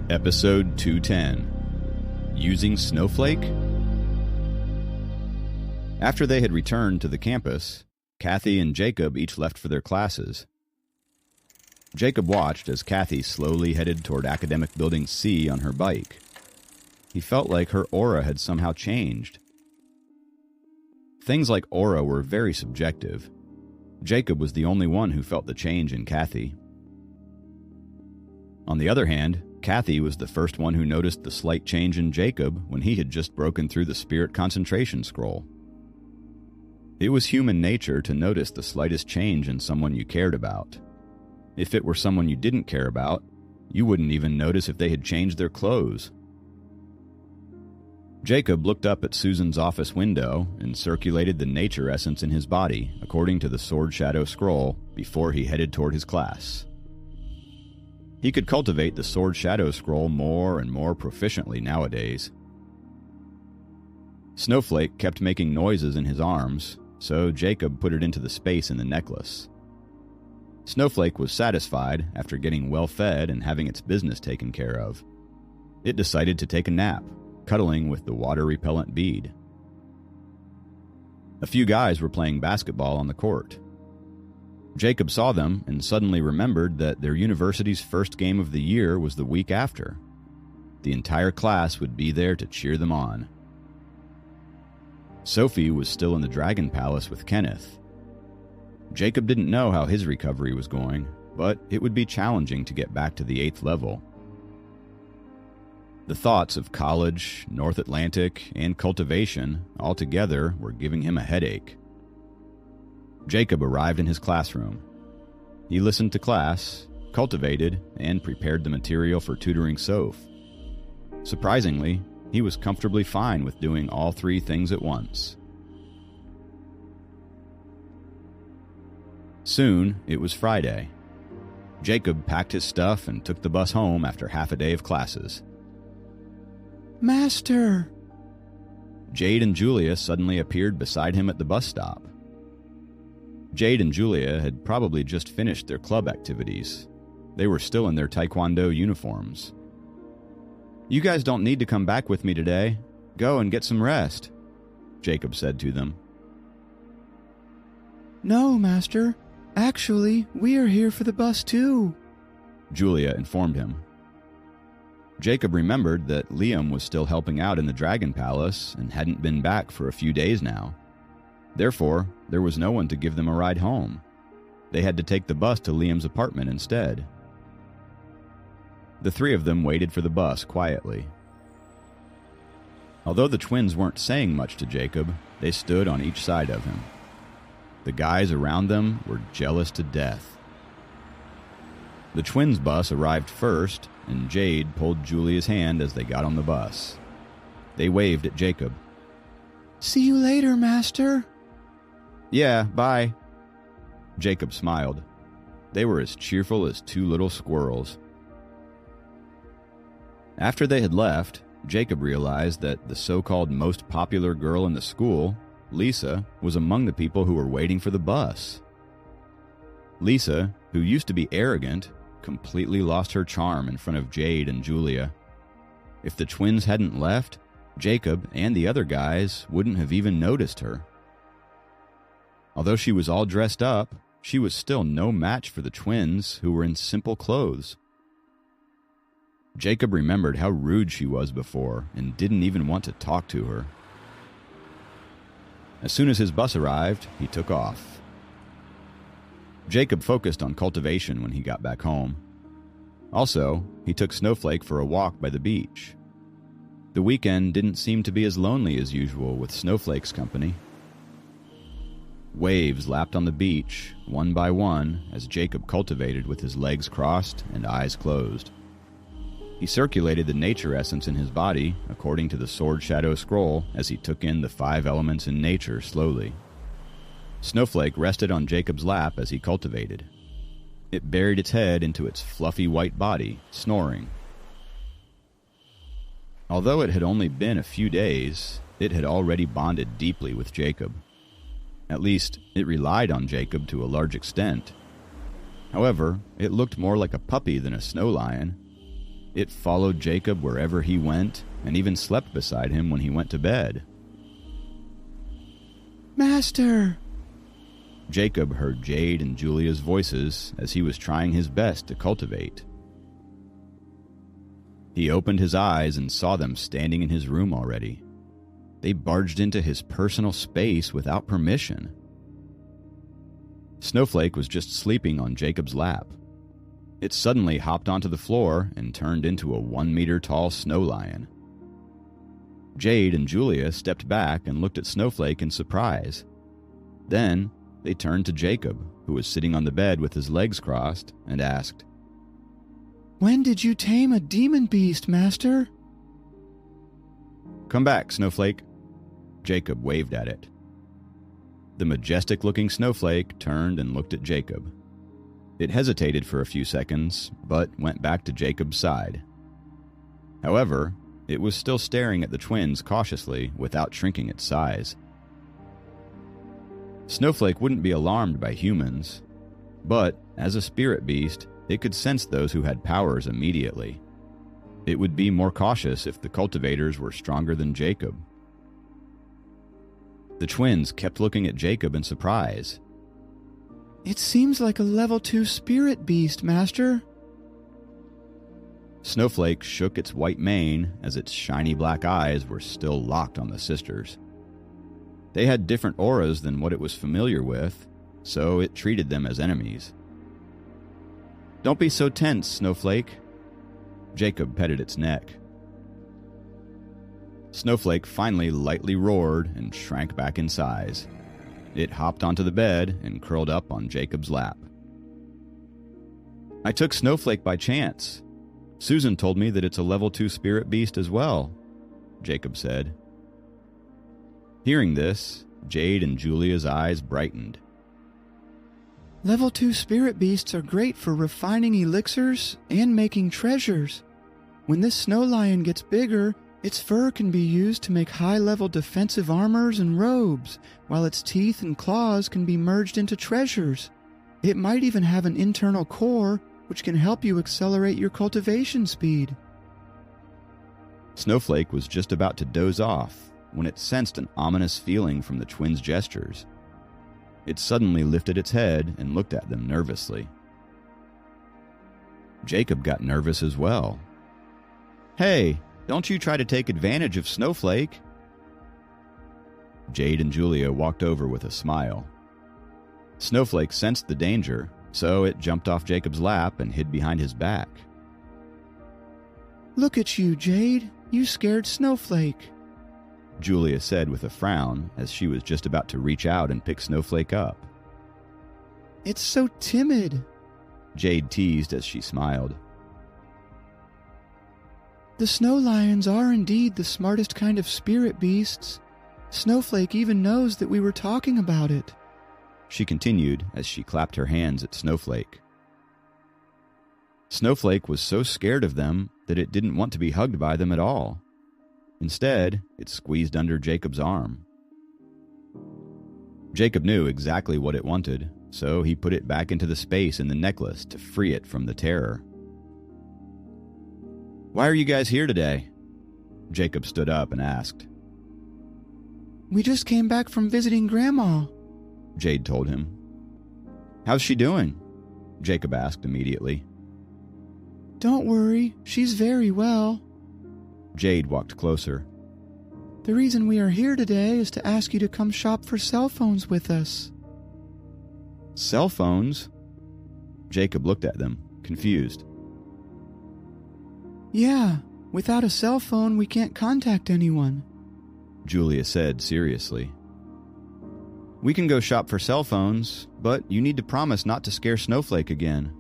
Episode 210. Using Snowflake? After they had returned to the campus, Kathy and Jacob each left for their classes. Jacob watched as Kathy slowly headed toward Academic Building C on her bike. He felt like her aura had somehow changed. Things like aura were very subjective. Jacob was the only one who felt the change in Kathy. On the other hand, Kathy was the first one who noticed the slight change in Jacob when he had just broken through the spirit concentration scroll. It was human nature to notice the slightest change in someone you cared about. If it were someone you didn't care about, you wouldn't even notice if they had changed their clothes. Jacob looked up at Susan's office window and circulated the nature essence in his body according to the Sword Shadow scroll before he headed toward his class. He could cultivate the Sword Shadow scroll more and more proficiently nowadays. Snowflake kept making noises in his arms, so Jacob put it into the space in the necklace. Snowflake was satisfied after getting well fed and having its business taken care of. It decided to take a nap, cuddling with the water-repellent bead. A few guys were playing basketball on the court. Jacob saw them and suddenly remembered that their university's first game of the year was the week after. The entire class would be there to cheer them on. Sophie was still in the Dragon Palace with Kenneth. Jacob didn't know how his recovery was going, but it would be challenging to get back to the 8th level. The thoughts of college, North Atlantic, and cultivation all together were giving him a headache. Jacob arrived in his classroom. He listened to class, cultivated, and prepared the material for tutoring Soph. Surprisingly, he was comfortably fine with doing all 3 things at once. Soon, it was Friday. Jacob packed his stuff and took the bus home after half a day of classes. "Master!" Jade and Julia suddenly appeared beside him at the bus stop. Jade and Julia had probably just finished their club activities. They were still in their taekwondo uniforms. "You guys don't need to come back with me today. Go and get some rest," Jacob said to them. No, Master. Actually, we are here for the bus too, Julia informed him. Jacob remembered that Liam was still helping out in the Dragon Palace and hadn't been back for a few days now. Therefore, there was no one to give them a ride home. They had to take the bus to Liam's apartment instead. The three of them waited for the bus quietly. Although the twins weren't saying much to Jacob, they stood on each side of him. The guys around them were jealous to death. The twins' bus arrived first, and Jade pulled Julia's hand as they got on the bus. They waved at Jacob. See you later, Master. Yeah, bye. Jacob smiled. They were as cheerful as two little squirrels. After they had left, Jacob realized that the so-called most popular girl in the school, Lisa, was among the people who were waiting for the bus. Lisa, who used to be arrogant, completely lost her charm in front of Jade and Julia. If the twins hadn't left, Jacob and the other guys wouldn't have even noticed her. Although she was all dressed up, she was still no match for the twins, who were in simple clothes. Jacob remembered how rude she was before and didn't even want to talk to her. As soon as his bus arrived, he took off. Jacob focused on cultivation when he got back home. Also, he took Snowflake for a walk by the beach. The weekend didn't seem to be as lonely as usual with Snowflake's company. Waves lapped on the beach, one by one, as Jacob cultivated with his legs crossed and eyes closed. He circulated the nature essence in his body, according to the Sword Shadow Scroll, as he took in the 5 elements in nature slowly. Snowflake rested on Jacob's lap as he cultivated. It buried its head into its fluffy white body, snoring. Although it had only been a few days, it had already bonded deeply with Jacob. At least, it relied on Jacob to a large extent. However, it looked more like a puppy than a snow lion. It followed Jacob wherever he went, and even slept beside him when he went to bed. Master! Jacob heard Jade and Julia's voices as he was trying his best to cultivate. He opened his eyes and saw them standing in his room already. They barged into his personal space without permission. Snowflake was just sleeping on Jacob's lap. It suddenly hopped onto the floor and turned into a 1-meter-tall snow lion. Jade and Julia stepped back and looked at Snowflake in surprise. Then, they turned to Jacob, who was sitting on the bed with his legs crossed, and asked, When did you tame a demon beast, Master? Come back, Snowflake. Jacob waved at it. The majestic-looking Snowflake turned and looked at Jacob. It hesitated for a few seconds, but went back to Jacob's side. However, it was still staring at the twins cautiously without shrinking its size. Snowflake wouldn't be alarmed by humans, but as a spirit beast, it could sense those who had powers immediately. It would be more cautious if the cultivators were stronger than Jacob. The twins kept looking at Jacob in surprise. It seems like a level 2 spirit beast, Master. Snowflake shook its white mane as its shiny black eyes were still locked on the sisters. They had different auras than what it was familiar with, so it treated them as enemies. Don't be so tense, Snowflake. Jacob petted its neck. Snowflake finally lightly roared and shrank back in size. It hopped onto the bed and curled up on Jacob's lap. I took Snowflake by chance. Susan told me that it's a level 2 spirit beast as well, Jacob said. Hearing this, Jade and Julia's eyes brightened. Level 2 spirit beasts are great for refining elixirs and making treasures. When this snow lion gets bigger, its fur can be used to make high-level defensive armors and robes, while its teeth and claws can be merged into treasures. It might even have an internal core, which can help you accelerate your cultivation speed. Snowflake was just about to doze off when it sensed an ominous feeling from the twins' gestures. It suddenly lifted its head and looked at them nervously. Jacob got nervous as well. "Hey, don't you try to take advantage of Snowflake." Jade and Julia walked over with a smile. Snowflake sensed the danger, so it jumped off Jacob's lap and hid behind his back. "Look at you, Jade. You scared Snowflake," Julia said with a frown as she was just about to reach out and pick Snowflake up. "It's so timid," Jade teased as she smiled. "The snow lions are indeed the smartest kind of spirit beasts. Snowflake even knows that we were talking about it," she continued as she clapped her hands at Snowflake. Snowflake was so scared of them that it didn't want to be hugged by them at all. Instead, it squeezed under Jacob's arm. Jacob knew exactly what it wanted, so he put it back into the space in the necklace to free it from the terror. "Why are you guys here today?" Jacob stood up and asked. "We just came back from visiting Grandma," Jade told him. "How's she doing?" Jacob asked immediately. "Don't worry, she's very well." Jade walked closer. "The reason we are here today is to ask you to come shop for cell phones with us." "Cell phones?" Jacob looked at them, confused. "Yeah, without a cell phone we can't contact anyone," Julia said seriously. "We can go shop for cell phones, but you need to promise not to scare Snowflake again,"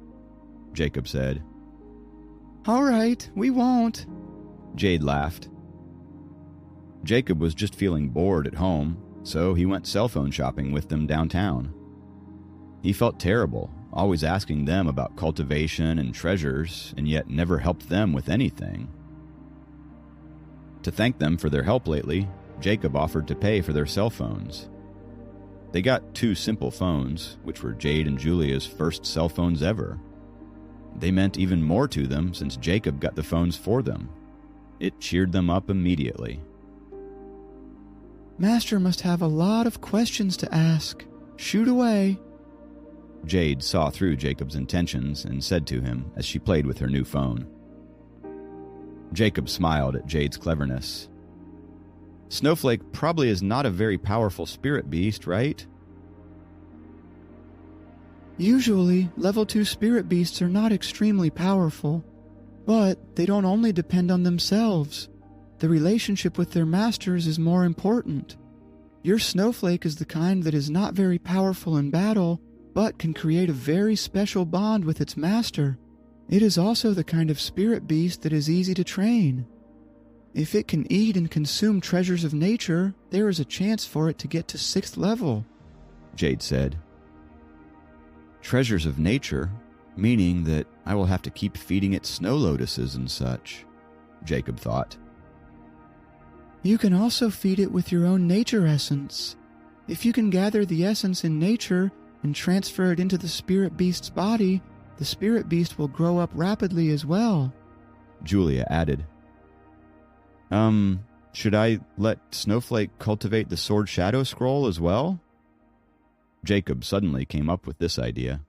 Jacob said. "All right, we won't," Jade laughed. Jacob was just feeling bored at home, so he went cell phone shopping with them downtown. He felt terrible, always asking them about cultivation and treasures, and yet never helped them with anything. To thank them for their help lately, Jacob offered to pay for their cell phones. They got 2 simple phones, which were Jade and Julia's first cell phones ever. They meant even more to them since Jacob got the phones for them. It cheered them up immediately. "Master must have a lot of questions to ask. Shoot away." Jade saw through Jacob's intentions and said to him as she played with her new phone. Jacob smiled at Jade's cleverness. "Snowflake probably is not a very powerful spirit beast, right?" Usually, level 2 spirit beasts are not extremely powerful, but they don't only depend on themselves. The relationship with their masters is more important. Your Snowflake is the kind that is not very powerful in battle, but can create a very special bond with its master. It is also the kind of spirit beast that is easy to train. If it can eat and consume treasures of nature, there is a chance for it to get to 6th level," Jade said. "Treasures of nature, meaning that I will have to keep feeding it snow lotuses and such," Jacob thought. "You can also feed it with your own nature essence. If you can gather the essence in nature and transfer it into the spirit beast's body, the spirit beast will grow up rapidly as well," Julia added. Should I let Snowflake cultivate the Sword Shadow Scroll as well?" Jacob suddenly came up with this idea.